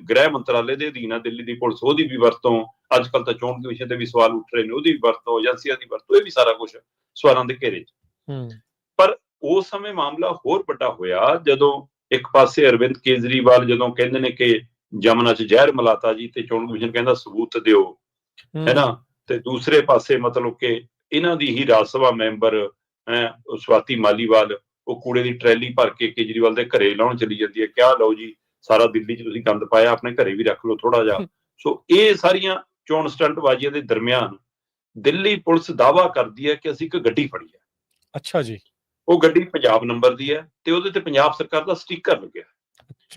ਗ੍ਰਹਿ ਮੰਤਰਾਲੇ ਦੇ ਅਧੀਨ ਆ ਦਿੱਲੀ ਦੀ ਪੁਲਿਸ, ਉਹਦੀ ਵੀ ਵਰਤੋਂ, ਅੱਜ ਕੱਲ ਤਾਂ ਚੋਣ ਕਮਿਸ਼ਨ ਤੇ ਵੀ ਸਵਾਲ ਉੱਠ ਰਹੇ ਨੇ, ਉਹਦੀ ਵੀ ਵਰਤੋਂ, ਏਜੰਸੀਆਂ ਦੀ ਵਰਤੋਂ, ਇਹ ਵੀ ਸਾਰਾ ਕੁਝ ਸਵਾਲਾਂ ਦੇ ਘੇਰੇ 'ਚ। ਪਰ ਉਸ ਸਮੇਂ ਮਾਮਲਾ ਹੋਰ ਵੱਡਾ ਹੋਇਆ ਜਦੋਂ ਇੱਕ ਪਾਸੇ ਅਰਵਿੰਦ ਕੇਜਰੀਵਾਲ ਜਦੋਂ ਕਹਿੰਦੇ ਨੇ ਕਿ ਜਮਨਾ 'ਚ ਜ਼ਹਿਰ ਮਿਲਾਤਾ ਜੀ ਤੇ ਚੋਣ ਕਮਿਸ਼ਨ ਕਹਿੰਦਾ ਸਬੂਤ ਦਿਓ, ਹੈ ਨਾ, ਤੇ ਦੂਸਰੇ ਪਾਸੇ ਮਤਲਬ ਕਿ ਇਹਨਾਂ ਦੀ ਹੀ ਰਾਜ ਸਭਾ ਮੈਂਬਰ ਸਵਾਤੀ ਮਾਲੀਵਾਲ ਉਹ ਕੂੜੇ ਦੀ ਟਰੈਲੀ ਭਰ ਕੇ ਕੇਜਰੀਵਾਲ ਦੇ ਘਰੇ ਲਾਉਣ ਚਲੀ ਜਾਂਦੀ ਹੈ, ਕਿਆ ਲਓ ਜੀ ਸਾਰਾ ਦਿੱਲੀ 'ਚ ਤੁਸੀਂ ਗੰਦ ਪਾਇਆ, ਆਪਣੇ ਘਰੇ ਵੀ ਰੱਖ ਲਓ ਥੋੜਾ ਜਿਹਾ। ਸੋ ਇਹ ਸਾਰੀਆਂ ਚੋਣ ਸਟੰਟਬਾਜ਼ੀਆਂ ਦੇ ਦਰਮਿਆਨ ਦਿੱਲੀ ਪੁਲਿਸ ਦਾਅਵਾ ਕਰਦੀ ਹੈ ਕਿ ਅਸੀਂ ਇੱਕ ਗੱਡੀ ਫੜੀ ਹੈ। ਅੱਛਾ ਜੀ। ਉਹ ਗੱਡੀ ਪੰਜਾਬ ਨੰਬਰ ਦੀ ਹੈ ਤੇ ਉਹਦੇ ਤੇ ਪੰਜਾਬ ਸਰਕਾਰ ਦਾ ਸਟicker ਲੱਗਿਆ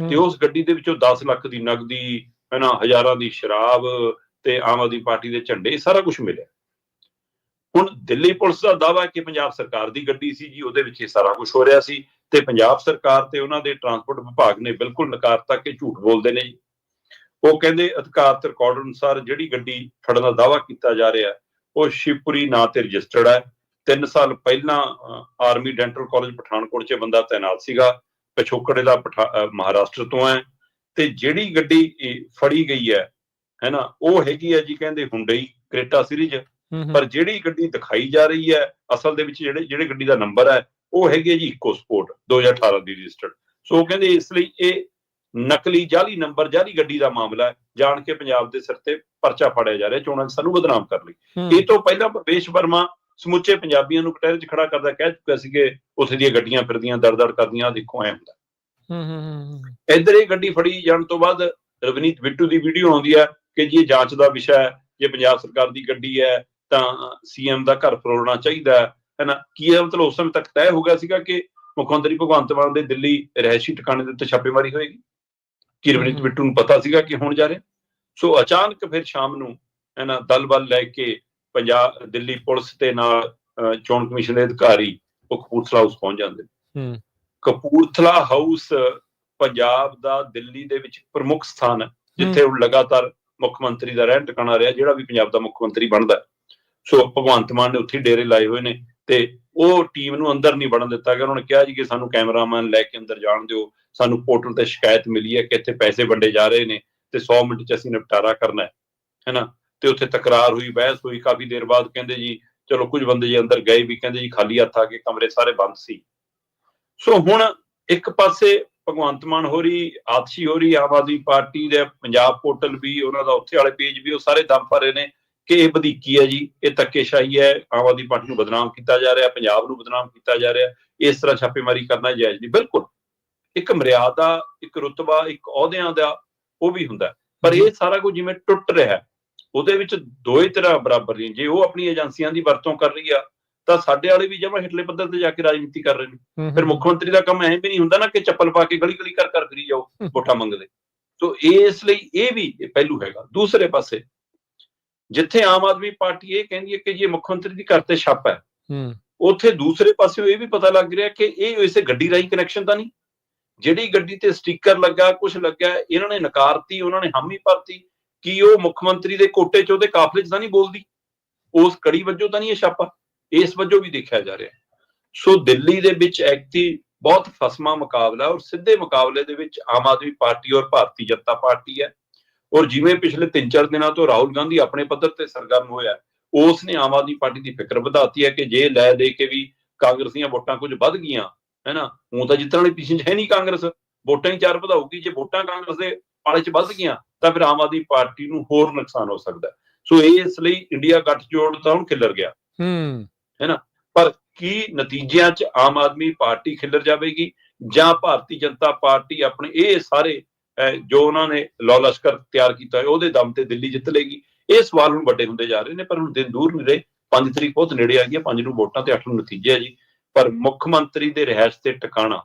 ਤੇ ਉਸ ਗੱਡੀ ਦੇ ਵਿੱਚੋਂ 10 ਲੱਖ ਦੀ ਨਗਦੀ, ਹਨਾ, ਹਜ਼ਾਰਾਂ ਦੀ ਸ਼ਰਾਬ ਤੇ ਆਮ ਆਦਮੀ ਪਾਰਟੀ ਦੇ ਝੰਡੇ, ਸਾਰਾ ਕੁਝ ਮਿਲਿਆ। ਹੁਣ ਦਿੱਲੀ ਪੁਲਿਸ ਦਾ ਦਾਅਵਾ ਹੈ ਕਿ ਪੰਜਾਬ ਸਰਕਾਰ ਦੀ ਗੱਡੀ ਸੀ ਜੀ, ਉਹਦੇ ਵਿੱਚ ਇਹ ਸਾਰਾ ਕੁਝ ਹੋ ਰਿਹਾ ਸੀ ਤੇ ਪੰਜਾਬ ਸਰਕਾਰ ਤੇ ਉਹਨਾਂ ਦੇ ਟਰਾਂਸਪੋਰਟ ਵਿਭਾਗ ਨੇ ਬਿਲਕੁਲ ਨਕਾਰਤਾ ਕਿ ਝੂਠ ਬੋਲਦੇ ਨੇ ਜੀ। ਉਹ ਕਹਿੰਦੇ ਅਧਿਕਾਰਤ ਰਿਕਾਰਡ ਅਨੁਸਾਰ ਜਿਹੜੀ ਗੱਡੀ ਫੜਨ ਦਾ ਦਾਅਵਾ ਕੀਤਾ ਜਾ ਰਿਹਾ ਉਹ ਸ਼ਿਵਪੁਰੀ ਨਾਂ ਤੇ ਰਜਿਸਟਰਡ ਹੈ। 3 ਸਾਲ ਪਹਿਲਾਂ ਆਰਮੀ ਡੈਂਟਲ ਕਾਲਜ ਪਠਾਨਕੋਟ 'ਚ ਬੰਦਾ ਤੈਨਾਤ ਸੀਗਾ, ਪਿਛੋਕੜੇ ਦਾ ਮਹਾਰਾਸ਼ਟਰ ਤੋਂ ਹੈ ਤੇ ਜਿਹੜੀ ਗੱਡੀ ਫੜੀ ਗਈ ਹੈ ਨਾ, ਉਹ ਹੈਗੀ ਹੈ ਜੀ ਕਹਿੰਦੇ ਹੁੰਡਈ ਕ੍ਰੇਟਾ ਸੀਰੀਜ਼। ਪਰ ਜਿਹੜੀ ਗੱਡੀ ਦਿਖਾਈ ਜਾ ਰਹੀ ਹੈ ਅਸਲ ਦੇ ਵਿੱਚ ਜਿਹੜੇ ਗੱਡੀ ਦਾ ਨੰਬਰ ਹੈ ਉਹ ਹੈਗੀ ਹੈ ਜੀ ਇਕੋ ਸਪੋਰਟ 2018 ਦੀ ਰਜਿਸਟਰਡ। ਸੋ ਕਹਿੰਦੇ ਇਸ ਲਈ ਇਹ ਨਕਲੀ ਜਾਲੀ ਨੰਬਰ, ਜਾਲੀ ਗੱਡੀ ਦਾ ਮਾਮਲਾ ਹੈ, ਜਾਣ ਕੇ ਪੰਜਾਬ ਦੇ ਸਿਰ ਤੇ ਪਰਚਾ ਫੜਿਆ ਜਾ ਰਿਹਾ ਚੋਣਾਂ 'ਚ ਸਾਨੂੰ ਬਦਨਾਮ ਕਰਨ ਲਈ। ਇਹ ਤੋਂ ਪਹਿਲਾਂ ਭਵੇਸ਼ ਵਰਮਾ ਸਮੁੱਚੇ ਪੰਜਾਬੀਆਂ ਨੂੰ ਕਟਹਿਰੇ 'ਚ ਖੜਾ ਕਰਦਾ ਕਹਿ ਚੁੱਕਿਆ ਸੀ ਕਿ ਉਸੇ ਦੀਆਂ ਗੱਡੀਆਂ ਫਿਰਦੀਆਂ ਦੜ-ਦੜ ਕਰਦੀਆਂ, ਦੇਖੋ ਐ ਹੁੰਦਾ। ਇੱਧਰ ਇਹ ਗੱਡੀ ਫੜੀ ਜਾਣ ਤੋਂ ਬਾਅਦ ਰਵਨੀਤ ਬਿੱਟੂ ਦੀ ਵੀਡੀਓ ਆਉਂਦੀ ਹੈ ਕਿ ਜੀ ਇਹ ਜਾਂਚ ਦਾ ਵਿਸ਼ਾ ਹੈ, ਜੇ ਪੰਜਾਬ ਸਰਕਾਰ ਦੀ ਗੱਡੀ ਹੈ ਤਾਂ ਸੀਐਮ ਦਾ ਘਰ ਫਰੋਲਣਾ ਚਾਹੀਦਾ ਹੈ ਨਾ। ਕੀ ਹੈ ਮਤਲਬ ਉਸ ਸਮੇਂ ਤੱਕ ਤੈਅ ਹੋ ਗਿਆ ਸੀਗਾ ਕਿ ਮੁੱਖ ਮੰਤਰੀ ਭਗਵੰਤ ਮਾਨ ਦੇ ਦਿੱਲੀ ਰਿਹਾਇਸ਼ੀ ਟਿਕਾਣੇ ਦੇ ਉੱਤੇ ਛਾਪੇਮਾਰੀ ਹੋਏਗੀ? ਕੀ ਰਵਨੀਤ ਬਿੱਟੂ ਨੂੰ ਪਤਾ ਸੀਗਾ ਕਿ ਹੋਣ ਜਾ ਰਿਹਾ? ਸੋ ਅਚਾਨਕ ਫਿਰ ਸ਼ਾਮ ਨੂੰ ਨਾ ਦਲ ਬਲ ਲੈ ਕੇ ਦਿੱਲੀ ਪੁਲਿਸ ਤੇ ਨਾਲ ਚੋਣ ਕਮਿਸ਼ਨ ਦੇ ਅਧਿਕਾਰੀ ਉਹ ਕਪੂਰਥਲਾ ਹਾਊਸ ਪਹੁੰਚ ਜਾਂਦੇ ਨੇ। ਕਪੂਰਥਲਾ ਹਾਊਸ ਪੰਜਾਬ ਦਾ ਦਿੱਲੀ ਦੇ ਵਿੱਚ ਪ੍ਰਮੁੱਖ ਸਥਾਨ ਹੈ ਜਿੱਥੇ ਹੁਣ ਲਗਾਤਾਰ ਮੁੱਖ ਮੰਤਰੀ ਦਾ ਰਹਿਣ ਟਿਕਾਣਾ ਰਿਹਾ, ਜਿਹੜਾ ਵੀ ਪੰਜਾਬ ਦਾ ਮੁੱਖ ਮੰਤਰੀ ਬਣਦਾ। ਸੋ ਭਗਵੰਤ ਮਾਨ ਨੇ ਉੱਥੇ ਡੇਰੇ ਲਾਏ ਹੋਏ ਨੇ ਤੇ ਉਹ ਟੀਮ ਨੂੰ ਅੰਦਰ ਨਹੀਂ ਵੜਨ ਦਿੱਤਾ ਗਿਆ। ਉਹਨਾਂ ਨੇ ਕਿਹਾ ਜੀ ਕਿ ਸਾਨੂੰ ਕੈਮਰਾਮੈਨ ਲੈ ਕੇ ਅੰਦਰ ਜਾਣ ਦਿਓ, ਸਾਨੂੰ ਪੋਰਟਲ ਤੇ ਸ਼ਿਕਾਇਤ ਮਿਲੀ ਹੈ ਕਿ ਇੱਥੇ ਪੈਸੇ ਵੰਡੇ ਜਾ ਰਹੇ ਨੇ ਤੇ 100 ਮਿੰਟ 'ਚ ਅਸੀਂ ਨਿਪਟਾਰਾ ਕਰਨਾ ਹੈ ਨਾ। ਤੇ ਉੱਥੇ ਤਕਰਾਰ ਹੋਈ, ਬਹਿਸ ਹੋਈ, ਕਾਫੀ ਦੇਰ ਬਾਅਦ ਕਹਿੰਦੇ ਜੀ ਚਲੋ ਕੁਝ ਬੰਦੇ ਜੀ ਅੰਦਰ ਗਏ ਵੀ, ਕਹਿੰਦੇ ਜੀ ਖਾਲੀ ਹੱਥ ਆ ਕੇ, ਕਮਰੇ ਸਾਰੇ ਬੰਦ ਸੀ। ਸੋ ਹੁਣ ਇੱਕ ਪਾਸੇ ਭਗਵੰਤ ਮਾਨ ਹੋਰੀ, ਆਤਸ਼ੀ ਹੋਰੀ, ਆਮ ਆਦਮੀ ਪਾਰਟੀ ਦੇ ਪੰਜਾਬ ਪੋਰਟਲ ਵੀ, ਉਹਨਾਂ ਦਾ ਉੱਥੇ ਵਾਲੇ ਪੇਜ ਵੀ, ਉਹ ਸਾਰੇ ਦਮ ਭਰੇ ਨੇ ਕਿ ਇਹ ਵਧੀਕੀ ਹੈ ਜੀ, ਇਹ ਧੱਕੇਸ਼ਾਹੀ ਹੈ, ਆਮ ਆਦਮੀ ਪਾਰਟੀ ਨੂੰ ਬਦਨਾਮ ਕੀਤਾ ਜਾ ਰਿਹਾ, ਪੰਜਾਬ ਨੂੰ ਬਦਨਾਮ ਕੀਤਾ ਜਾ ਰਿਹਾ, ਇਸ ਤਰ੍ਹਾਂ ਛਾਪੇਮਾਰੀ ਕਰਨਾ ਜਾਇਜ਼ ਨਹੀਂ। ਬਿਲਕੁਲ ਇੱਕ ਮਰਿਆਦਾ, ਇੱਕ ਰੁਤਬਾ, ਇੱਕ ਅਹੁਦਿਆਂ ਦਾ ਉਹ ਵੀ ਹੁੰਦਾ, ਪਰ ਇਹ ਸਾਰਾ ਕੁਝ ਜਿਵੇਂ ਟੁੱਟ ਰਿਹਾ, ਉਹਦੇ ਵਿੱਚ ਦੋਏ ਤਰ੍ਹਾਂ ਬਰਾਬਰ ਨਹੀਂ। ਜੇ ਉਹ ਆਪਣੀ ਏਜੰਸੀਆਂ ਦੀ ਵਰਤੋਂ ਕਰ ਰਹੀ ਆ ਤਾਂ ਸਾਡੇ ਵਾਲੇ ਵੀ ਜਮਾਂ ਹੇਠਲੇ ਪੱਧਰ ਤੇ ਜਾ ਕੇ ਰਾਜਨੀਤੀ ਕਰ ਰਹੇ ਨੇ। ਫਿਰ ਮੁੱਖ ਮੰਤਰੀ ਦਾ ਕੰਮ ਐਂ ਵੀ ਨਹੀਂ ਹੁੰਦਾ ਨਾ ਕਿ ਚੱਪਲ ਪਾ ਕੇ ਗਲੀ ਗਲੀ ਕਰ ਫਿਰੀ ਜਾਓ ਵੋਟਾਂ ਮੰਗਦੇ। ਸੋ ਇਸ ਲਈ ਇਹ ਵੀ ਪਹਿਲੂ ਹੈਗਾ। ਦੂਸਰੇ ਪਾਸੇ ਜਿੱਥੇ ਆਮ ਆਦਮੀ ਪਾਰਟੀ ਇਹ ਕਹਿੰਦੀ ਹੈ ਕਿ ਜੇ ਮੁੱਖ ਮੰਤਰੀ ਦੀ ਘਰ ਤੇ ਛਾਪਾ ਹੈ, ਉੱਥੇ ਦੂਸਰੇ ਪਾਸੇ ਇਹ ਵੀ ਪਤਾ ਲੱਗ ਰਿਹਾ ਕਿ ਇਹ ਇਸੇ ਗੱਡੀ ਰਾਹੀਂ ਕਨੈਕਸ਼ਨ ਤਾਂ ਨਹੀਂ। ਜਿਹੜੀ ਗੱਡੀ ਤੇ ਸਟicker ਲੱਗਾ, ਕੁਝ ਲੱਗਾ, ਇਹਨਾਂ ਨੇ ਨਕਾਰਤੀ, ਉਹਨਾਂ ਨੇ ਹਾਮੀ ਭਰਤੀ। ਕੀ ਉਹ ਮੁੱਖ ਮੰਤਰੀ ਦੇ ਕੋਟੇ 'ਚ, ਉਹਦੇ ਕਾਫਲੇ 'ਚ ਤਾਂ ਨਹੀਂ ਬੋਲਦੀ? ਉਸ ਕੜੀ ਵਜੋਂ ਤਾਂ ਨਹੀਂ ਇਹ ਛਾਪਾ? ਇਸ ਵਜੋਂ ਵੀ ਦੇਖਿਆ ਜਾ ਰਿਹਾ। ਸੋ ਦਿੱਲੀ ਦੇ ਵਿੱਚ ਐਕਟੀ ਬਹੁਤ ਫਸਮਾ ਮੁਕਾਬਲਾ, ਔਰ ਸਿੱਧੇ ਮੁਕਾਬਲੇ ਦੇ ਵਿੱਚ ਆਮ ਆਦਮੀ ਪਾਰਟੀ ਔਰ ਭਾਰਤੀ ਜਨਤਾ ਪਾਰਟੀ ਹੈ। ਔਰ ਜਿਵੇਂ ਪਿਛਲੇ 3-4 ਦਿਨਾਂ ਤੋਂ ਰਾਹੁਲ ਗਾਂਧੀ ਆਪਣੇ ਪੱਧਰ ਤੇ ਸਰਗਰਮ ਹੋਇਆ, ਉਸ ਨੇ ਆਮ ਆਦਮੀ ਪਾਰਟੀ ਦੀ ਫਿਕਰ ਵਧਾਤੀ ਹੈ ਕਿ ਜੇ ਲੈ ਦੇ ਕੇ ਵੀ ਕਾਂਗਰਸੀਆਂ ਵੋਟਾਂ ਕੁਝ ਵੱਧ ਗਈਆਂ ਹੈ ਨਾ, ਹੁਣ ਤਾਂ ਜਿੱਤਣ ਵਾਲੀ ਪੋਜੀਸ਼ਨ 'ਚ ਹੈ ਨਹੀਂ ਕਾਂਗਰਸ, ਵੋਟਾਂ ਹੀ 4 ਵਧਾਊਗੀ। ਜੇ ਵੋਟਾਂ ਕਾਂਗਰਸ ਦੇ ਪਾਲੇ 'ਚ ਵੱਧ ਗਈਆਂ ਤਾਂ ਫਿਰ ਆਮ ਆਦਮੀ ਪਾਰਟੀ ਨੂੰ ਹੋਰ ਨੁਕਸਾਨ ਹੋ ਸਕਦਾ। ਸੋ ਇਸ ਲਈ ਇੰਡੀਆ ਗੱਠਜੋੜ ਤਾਂ ਹੁਣ ਖਿਲਰ ਗਿਆ ਹੈ ਨਾ, ਪਰ ਕੀ ਨਤੀਜਿਆਂ 'ਚ ਆਮ ਆਦਮੀ ਪਾਰਟੀ ਖਿਲਰ ਜਾਵੇਗੀ ਜਾਂ ਭਾਰਤੀ ਜਨਤਾ ਪਾਰਟੀ ਆਪਣੇ ਇਹ ਸਾਰੇ ਜੋ ਉਹਨਾਂ ਨੇ ਲੌ ਲਸ਼ਕਰ ਤਿਆਰ ਕੀਤਾ ਉਹਦੇ ਦਮ ਤੇ ਦਿੱਲੀ ਜਿੱਤ ਲੇਗੀ? ਇਹ ਸਵਾਲ ਹੁਣ ਵੱਡੇ ਹੁੰਦੇ ਜਾ ਰਹੇ ਨੇ, ਪਰ ਹੁਣ ਦਿਨ ਦੂਰ ਨਹੀਂ ਰਹੇ। 5 ਤਰੀਕ ਬਹੁਤ ਨੇੜੇ ਆ ਗਈ, 5 ਨੂੰ ਵੋਟਾਂ ਤੇ 8 ਨੂੰ ਨਤੀਜੇ ਆ ਜੀ। ਪਰ ਮੁੱਖ ਮੰਤਰੀ ਦੇ ਰਿਹਾਇਸ਼ ਤੇ ਟਿਕਾਣਾ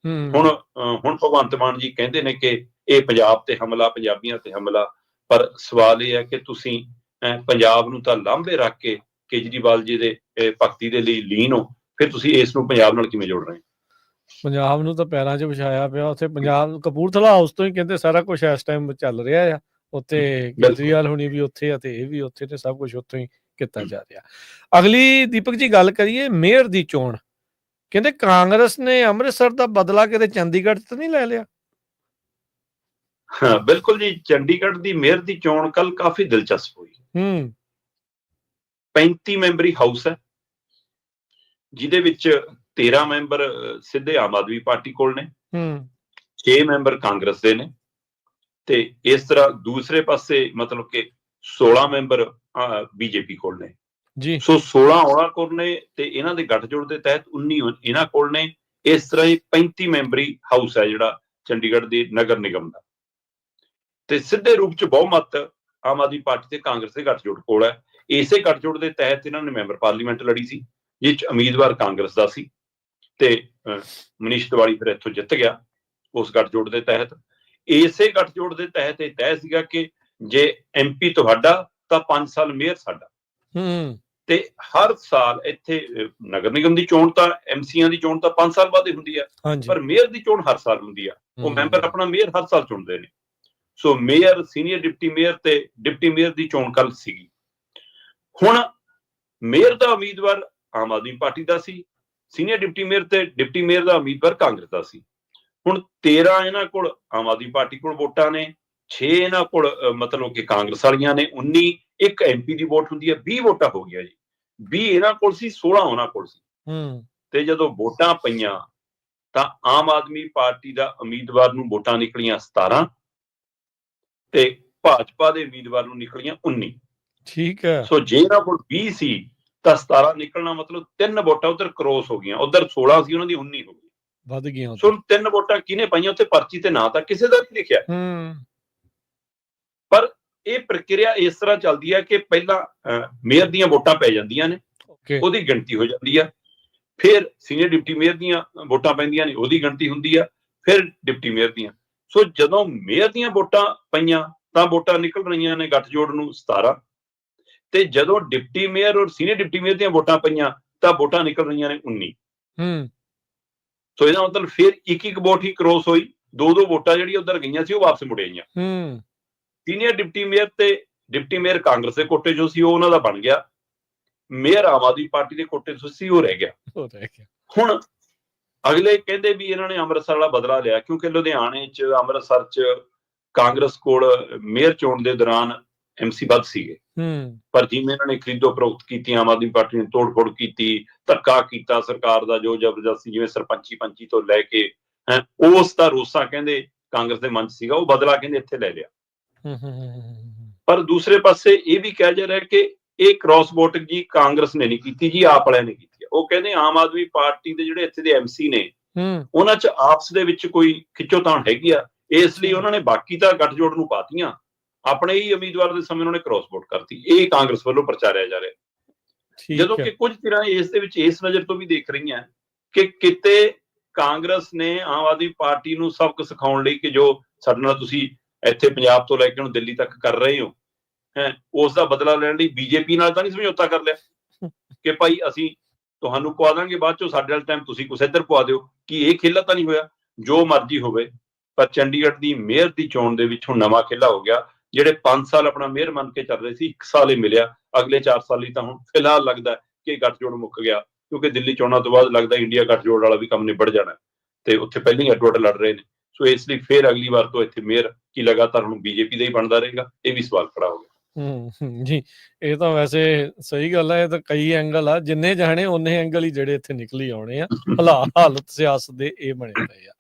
ਹੁਣ ਭਗਵੰਤ ਮਾਨ ਜੀ ਕਹਿੰਦੇ ਨੇ ਕਿ ਇਹ ਪੰਜਾਬ ਤੇ ਹਮਲਾ, ਪੰਜਾਬੀਆਂ ਤੇ ਹਮਲਾ। ਪਰ ਸਵਾਲ ਇਹ ਹੈ ਕਿ ਤੁਸੀਂ ਪੰਜਾਬ ਨੂੰ ਤਾਂ ਲਾਂਭੇ ਰੱਖ ਕੇ ਕੇਜਰੀਵਾਲ ਜੀ ਦੇ ਭਗਤੀ ਦੇ ਲਈ ਲੀਨ ਹੋ, ਫਿਰ ਤੁਸੀਂ ਇਸ ਨੂੰ ਪੰਜਾਬ ਨਾਲ ਕਿਵੇਂ ਜੋੜ ਰਹੇ? ਪੰਜਾਬ ਨੂੰ ਤਾਂ ਪੈਰਾਂ 'ਚ ਵਿਛਾਇਆ ਪਿਆ। ਉੱਥੇ ਪੰਜਾਬ ਕਪੂਰਥਲਾ ਹਾਊਸ ਤੋਂ ਹੀ ਕਹਿੰਦੇ ਸਾਰਾ ਕੁਝ ਇਸ ਟਾਈਮ ਚੱਲ ਰਿਹਾ ਆ। ਉੱਥੇ ਕੇਜਰੀਵਾਲ ਹੁਣੀ ਵੀ ਉੱਥੇ ਆ ਤੇ ਇਹ ਵੀ ਉੱਥੇ, ਤੇ ਸਭ ਕੁਝ ਉੱਥੋਂ ਹੀ ਕੀਤਾ ਜਾ ਰਿਹਾ। ਅਗਲੀ ਦੀਪਕ ਜੀ ਗੱਲ ਕਰੀਏ ਮੇਅਰ ਦੀ ਚੋਣ। ਕਹਿੰਦੇ ਕਾਂਗਰਸ ਨੇ ਅੰਮ੍ਰਿਤਸਰ ਦਾ ਬਦਲਾ ਕਿਤੇ ਚੰਡੀਗੜ੍ਹ ਤੋਂ ਨਹੀਂ ਲੈ ਲਿਆ? ਹਾਂ ਬਿਲਕੁਲ ਜੀ, ਚੰਡੀਗੜ੍ਹ ਦੀ ਮੇਅਰ ਦੀ ਚੋਣ ਕੱਲ ਕਾਫੀ ਦਿਲਚਸਪ ਹੋਈ। 35 ਮੈਂਬਰੀ ਹਾਊਸ ਹੈ ਜਿਹਦੇ ਵਿੱਚ 13 ਮੈਂਬਰ ਸਿੱਧੇ ਆਮ ਆਦਮੀ ਪਾਰਟੀ ਕੋਲ ਨੇ, 6 ਮੈਂਬਰ ਕਾਂਗਰਸ ਦੇ ਨੇ ਤੇ ਇਸ ਤਰ੍ਹਾਂ ਦੂਸਰੇ ਪਾਸੇ ਮਤਲਬ ਕਿ 16 ਮੈਂਬਰ ਬੀਜੇਪੀ ਕੋਲ ਨੇ ਜੀ। ਸੋ 16 ਉਹਨਾਂ ਕੋਲ ਨੇ ਤੇ ਇਹਨਾਂ ਦੇ ਗੱਠਜੋੜ ਦੇ ਤਹਿਤ 19 ਇਹਨਾਂ ਕੋਲ ਨੇ। ਇਸ ਤਰ੍ਹਾਂ ਹੀ 35 ਮੈਂਬਰੀ ਹਾਊਸ ਹੈ ਜਿਹੜਾ ਚੰਡੀਗੜ੍ਹ ਦੇ ਨਗਰ ਨਿਗਮ ਦਾ, ਤੇ ਸਿੱਧੇ ਰੂਪ ਚ ਬਹੁਮਤ ਆਮ ਆਦਮੀ ਪਾਰਟੀ ਤੇ ਕਾਂਗਰਸ ਦੇ ਗੱਠਜੋੜ ਕੋਲ ਹੈ। ਇਸੇ ਗੱਠਜੋੜ ਦੇ ਤਹਿਤ ਇਹਨਾਂ ਨੇ ਮੈਂਬਰ ਪਾਰਲੀਮੈਂਟ ਲੜੀ ਸੀ, ਜਿਸ ਚ ਉਮੀਦਵਾਰ ਕਾਂਗਰਸ ਦਾ ਸੀ, ਤੇ ਮਨੀਸ਼ ਤਿਵਾੜੀ ਫਿਰ ਇੱਥੋਂ ਜਿੱਤ ਗਿਆ ਉਸ ਗੱਠਜੋੜ ਦੇ ਤਹਿਤ। ਇਸੇ ਗੱਠਜੋੜ ਦੇ ਤਹਿਤ ਇਹ ਤੈਅ ਸੀਗਾ ਕਿ ਜੇ MP ਤੁਹਾਡਾ ਤਾਂ 5 ਸਾਲ ਮੇਅਰ ਸਾਡਾ। ਤੇ ਹਰ ਸਾਲ ਇੱਥੇ ਨਗਰ ਨਿਗਮ ਦੀ ਚੋਣ ਤਾਂ MCਆਂ ਦੀ ਚੋਣ ਤਾਂ 5 ਸਾਲ ਬਾਅਦ ਹੀ ਹੁੰਦੀ ਆ, ਪਰ ਮੇਅਰ ਦੀ ਚੋਣ ਹਰ ਸਾਲ ਹੁੰਦੀ ਆ। ਉਹ ਮੈਂਬਰ ਆਪਣਾ ਮੇਅਰ ਹਰ ਸਾਲ ਚੁਣਦੇ ਨੇ। ਸੋ ਮੇਅਰ, ਸੀਨੀਅਰ ਡਿਪਟੀ ਮੇਅਰ ਤੇ ਡਿਪਟੀ ਮੇਅਰ ਦੀ ਚੋਣ ਕੱਲ ਸੀਗੀ। ਹੁਣ ਮੇਅਰ ਦਾ ਉਮੀਦਵਾਰ ਆਮ ਆਦਮੀ ਪਾਰਟੀ ਦਾ ਸੀ, ਸੀਨੀਅਰ ਡਿਪਟੀ ਮੇਅਰ ਤੇ ਡਿਪਟੀ ਮੇਅਰ ਦਾ ਉਮੀਦਵਾਰ ਕਾਂਗਰਸ ਦਾ ਸੀ। ਹੁਣ 13 ਇਹਨਾਂ ਕੋਲ ਆਮ ਆਦਮੀ ਪਾਰਟੀ ਕੋਲ ਵੋਟਾਂ ਨੇ, 6 ਇਹਨਾਂ ਕੋਲ ਮਤਲਬ ਕਿ ਕਾਂਗਰਸ ਵਾਲੀਆਂ ਨੇ, 19 ਇੱਕ MP ਦੀ ਵੋਟ ਹੁੰਦੀ ਹੈ, 20 ਵੋਟਾਂ ਹੋ ਗਈਆਂ ਜੀ। 20 ਇਹਨਾਂ ਕੋਲ ਸੀ, 16 ਉਹਨਾਂ ਕੋਲ ਸੀ। ਤੇ ਜਦੋਂ ਵੋਟਾਂ ਪਈਆਂ ਤਾਂ ਆਮ ਆਦਮੀ ਪਾਰਟੀ ਦਾ ਉਮੀਦਵਾਰ ਨੂੰ ਵੋਟਾਂ ਨਿਕਲੀਆਂ 17 ਤੇ ਭਾਜਪਾ ਦੇ ਉਮੀਦਵਾਰ ਨੂੰ ਨਿਕਲੀਆਂ 19। ਠੀਕ ਹੈ। ਸੋ ਜੇ ਇਹਨਾਂ ਕੋਲ 20 ਸੀ ਤਾਂ 17 ਨਿਕਲਣਾ ਮਤਲਬ 3 ਵੋਟਾਂ ਉਧਰ ਕ੍ਰੋਸ ਹੋ ਗਈਆਂ, ਉਧਰ 16 ਸੀ, ਉਹਨਾਂ ਦੀ 19 ਹੋ ਗਈ, ਵੱਧ ਗਈਆਂ। ਸੋ 3 ਵੋਟਾਂ ਕਿਹਨੇ ਪਾਈਆਂ ਉੱਥੇ ਪਰਚੀ ਤੇ ਨਾਂ ਤਾਂ ਕਿਸੇ ਦਾ ਨਹੀਂ ਲਿਖਿਆ। ਪਰ ਇਹ ਪ੍ਰਕਿਰਿਆ ਇਸ ਤਰ੍ਹਾਂ ਚੱਲਦੀ ਹੈ ਕਿ ਪਹਿਲਾਂ ਮੇਅਰ ਦੀਆਂ ਵੋਟਾਂ ਪੈ ਜਾਂਦੀਆਂ ਨੇ, ਉਹਦੀ ਗਿਣਤੀ ਹੋ ਜਾਂਦੀ ਆ, ਫਿਰ ਸੀਨੀਅਰ ਡਿਪਟੀ ਮੇਅਰ ਦੀਆਂ ਵੋਟਾਂ ਪੈਂਦੀਆਂ ਨੇ, ਉਹਦੀ ਗਿਣਤੀ ਹੁੰਦੀ ਆ, ਫਿਰ ਡਿਪਟੀ ਮੇਅਰ ਦੀਆਂ। ਸੋ ਜਦੋਂ ਮੇਅਰ ਦੀਆਂ ਵੋਟਾਂ ਪਈਆਂ ਤਾਂ ਵੋਟਾਂ ਨਿਕਲ ਰਹੀਆਂ ਨੇ ਗੱਠਜੋੜ ਨੂੰ 17, ਤੇ ਜਦੋਂ ਡਿਪਟੀ ਮੇਅਰ ਔਰ ਸੀਨੀਅਰ ਡਿਪਟੀ ਮੇਅਰ ਦੀਆਂ ਵੋਟਾਂ ਪਈਆਂ ਤਾਂ ਵੋਟਾਂ ਨਿਕਲ ਰਹੀਆਂ ਨੇ 19। ਸੋ ਇਹਦਾ ਮਤਲਬ ਫਿਰ ਇੱਕ ਵੋਟ ਹੀ ਕ੍ਰੋਸ ਹੋਈ, 2 ਵੋਟਾਂ ਜਿਹੜੀਆਂ ਉਧਰ ਗਈਆਂ ਸੀ ਉਹ ਵਾਪਸ ਮੁੜ ਆਈਆਂ। ਸੀਨੀਅਰ ਡਿਪਟੀ ਮੇਅਰ ਤੇ ਡਿਪਟੀ ਮੇਅਰ ਕਾਂਗਰਸ ਦੇ ਕੋਟੇ ਚੋਂ ਸੀ, ਉਹ ਉਹਨਾਂ ਦਾ ਬਣ ਗਿਆ। ਮੇਅਰ ਆਮ ਆਦਮੀ ਪਾਰਟੀ ਦੇ ਕੋਟੇ ਚੋਂ ਸੀ, ਉਹ ਰਹਿ ਗਿਆ। ਹੁਣ ਅਗਲੇ ਕਹਿੰਦੇ ਵੀ ਇਹਨਾਂ ਨੇ ਅੰਮ੍ਰਿਤਸਰ ਵਾਲਾ ਬਦਲਾ ਲਿਆ, ਕਿਉਂਕਿ ਲੁਧਿਆਣੇ ਚ, ਅੰਮ੍ਰਿਤਸਰ ਚ ਕਾਂਗਰਸ ਕੋਲ ਮੇਅਰ ਚੋਣ ਦੇ ਦੌਰਾਨ MC ਵੱਧ ਸੀਗੇ, ਪਰ ਜਿਵੇਂ ਇਹਨਾਂ ਨੇ ਖਰੀਦੋ ਫਰੋਖਤ ਕੀਤੀ, ਆਮ ਆਦਮੀ ਪਾਰਟੀ ਨੇ ਤੋੜ-ਫੋੜ ਕੀਤੀ, ਧੱਕਾ ਕੀਤਾ ਸਰਕਾਰ ਦਾ ਜੋ ਜ਼ਬਰਦਸਤੀ, ਜਿਵੇਂ ਸਰਪੰਚੀ ਤੋਂ ਲੈ ਕੇ ਉਸ ਦਾ ਰੋਸਾ ਕਹਿੰਦੇ ਕਾਂਗਰਸ ਦੇ ਮਨ 'ਚ ਸੀਗਾ, ਉਹ ਬਦਲਾ ਕਹਿੰਦੇ ਇੱਥੇ ਲੈ ਲਿਆ। ਪਰ ਦੂਸਰੇ ਪਾਸੇ ਇਹ ਵੀ ਕਿਹਾ ਜਾ ਰਿਹਾ ਕਿ ਇਹ ਕ੍ਰਾਸ ਵੋਟਿੰਗ ਜੀ ਕਾਂਗਰਸ ਨੇ ਨਹੀਂ ਕੀਤੀ ਜੀ, ਆਪ ਵਾਲਿਆਂ ਨੇ ਕੀਤੀ ਹੈ। ਉਹ ਕਹਿੰਦੇ ਆਮ ਆਦਮੀ ਪਾਰਟੀ ਦੇ ਜਿਹੜੇ ਇੱਥੇ ਦੇ MC ਨੇ ਉਹਨਾਂ 'ਚ ਆਪਸ ਦੇ ਵਿੱਚ ਕੋਈ ਖਿੱਚੋਤਾਣ ਹੈਗੀ ਆ, ਇਸ ਲਈ ਉਹਨਾਂ ਨੇ ਬਾਕੀ ਤਾਂ ਗੱਠਜੋੜ ਨੂੰ ਪਾਤੀਆਂ, ਆਪਣੇ ਹੀ ਉਮੀਦਵਾਰ ਦੇ ਸਮੇਂ ਉਹਨਾਂ ਨੇ ਕ੍ਰਾਸ ਵੋਟ ਕਰਤੀ। ਇਹ ਕਾਂਗਰਸ ਵੱਲੋਂ ਪ੍ਰਚਾਰਿਆ ਜਾ ਰਿਹਾ, ਜਦੋਂ ਕਿ ਕੁਝ ਧਿਰਾਂ ਇਸ ਦੇ ਵਿੱਚ ਇਸ ਨਜ਼ਰ ਤੋਂ ਵੀ ਦੇਖ ਰਹੀਆਂ ਕਿ ਕਿਤੇ ਕਾਂਗਰਸ ਨੇ ਆਮ ਆਦਮੀ ਪਾਰਟੀ ਨੂੰ ਸਬਕ ਸਿਖਾਉਣ ਲਈ ਕਿ ਜੋ ਸਾਡੇ ਨਾਲ ਤੁਸੀਂ ਇੱਥੇ ਪੰਜਾਬ ਤੋਂ ਲੈ ਕੇ ਹੁਣ ਦਿੱਲੀ ਤੱਕ ਕਰ ਰਹੇ ਹੋ, ਉਸ ਦਾ ਬਦਲਾ ਲੈਣ ਲਈ BJP ਨਾਲ ਤਾਂ ਨਹੀਂ ਸਮਝੌਤਾ ਕਰ ਲਿਆ ਕਿ ਭਾਈ ਅਸੀਂ ਤੁਹਾਨੂੰ ਪਵਾ ਦਾਂਗੇ, ਬਾਅਦ ਚੋਂ ਸਾਡੇ ਵਾਲੇ ਟਾਈਮ ਤੁਸੀਂ ਕੁਛ ਇੱਧਰ ਪਵਾ ਦਿਓ। ਕਿ ਇਹ ਖੇਲਾ ਤਾਂ ਨਹੀਂ ਹੋਇਆ? ਜੋ ਮਰਜ਼ੀ ਹੋਵੇ, ਪਰ ਚੰਡੀਗੜ੍ਹ ਦੀ ਮੇਅਰ ਦੀ ਚੋਣ ਦੇ ਵਿੱਚ ਹੁਣ ਨਵਾਂ ਖੇਲਾ ਹੋ ਗਿਆ। ਜਿਹੜੇ 5 ਸਾਲ ਆਪਣਾ ਮੇਅਰ ਮੰਨ ਕੇ ਚੱਲ ਰਹੇ ਸੀ, 1 ਸਾਲ ਹੀ ਮਿਲਿਆ, ਅਗਲੇ 4 ਸਾਲ ਲਈ ਤਾਂ ਹੁਣ ਫਿਲਹਾਲ ਲੱਗਦਾ ਕਿ ਗੱਠਜੋੜ ਮੁੱਕ ਗਿਆ, ਕਿਉਂਕਿ ਦਿੱਲੀ ਚੋਣਾਂ ਤੋਂ ਬਾਅਦ ਲੱਗਦਾ ਇੰਡੀਆ ਗੱਠਜੋੜ ਵਾਲਾ ਵੀ ਕੰਮ ਨਿਬੜ ਜਾਣਾ, ਤੇ ਉੱਥੇ ਪਹਿਲਾਂ ਹੀ ਅੱਡੋ ਅੱਡ ਲੜ ਰਹੇ ਨੇ। ਸੋ ਇਸ ਲਈ ਫਿਰ ਅਗਲੀ ਵਾਰ ਤੋਂ ਇੱਥੇ ਮੇਅਰ ਕੀ ਲਗਾਤਾਰ ਹੁਣ BJP ਦਾ ਹੀ ਬਣਦਾ ਰਹੇਗਾ, ਇਹ ਵੀ ਸਵਾਲ ਖੜਾ ਹੋ ਗਿਆ। ਜੀ, ਇਹ ਤਾਂ ਵੈਸੇ ਸਹੀ ਗੱਲ ਹੈ। ਇਹ ਤਾਂ ਕਈ ਐਂਗਲ ਆ, ਜਿੰਨੇ ਜਾਣੇ ਉਹਨੇ ਐਂਗਲ ਹੀ ਜਿਹੜੇ ਇੱਥੇ ਨਿਕਲੀ ਆਉਣੇ ਆ। ਹਾਲਤ ਸਿਆਸਤ ਦੇ ਇਹ ਬਣੇ ਪਏ ਆ।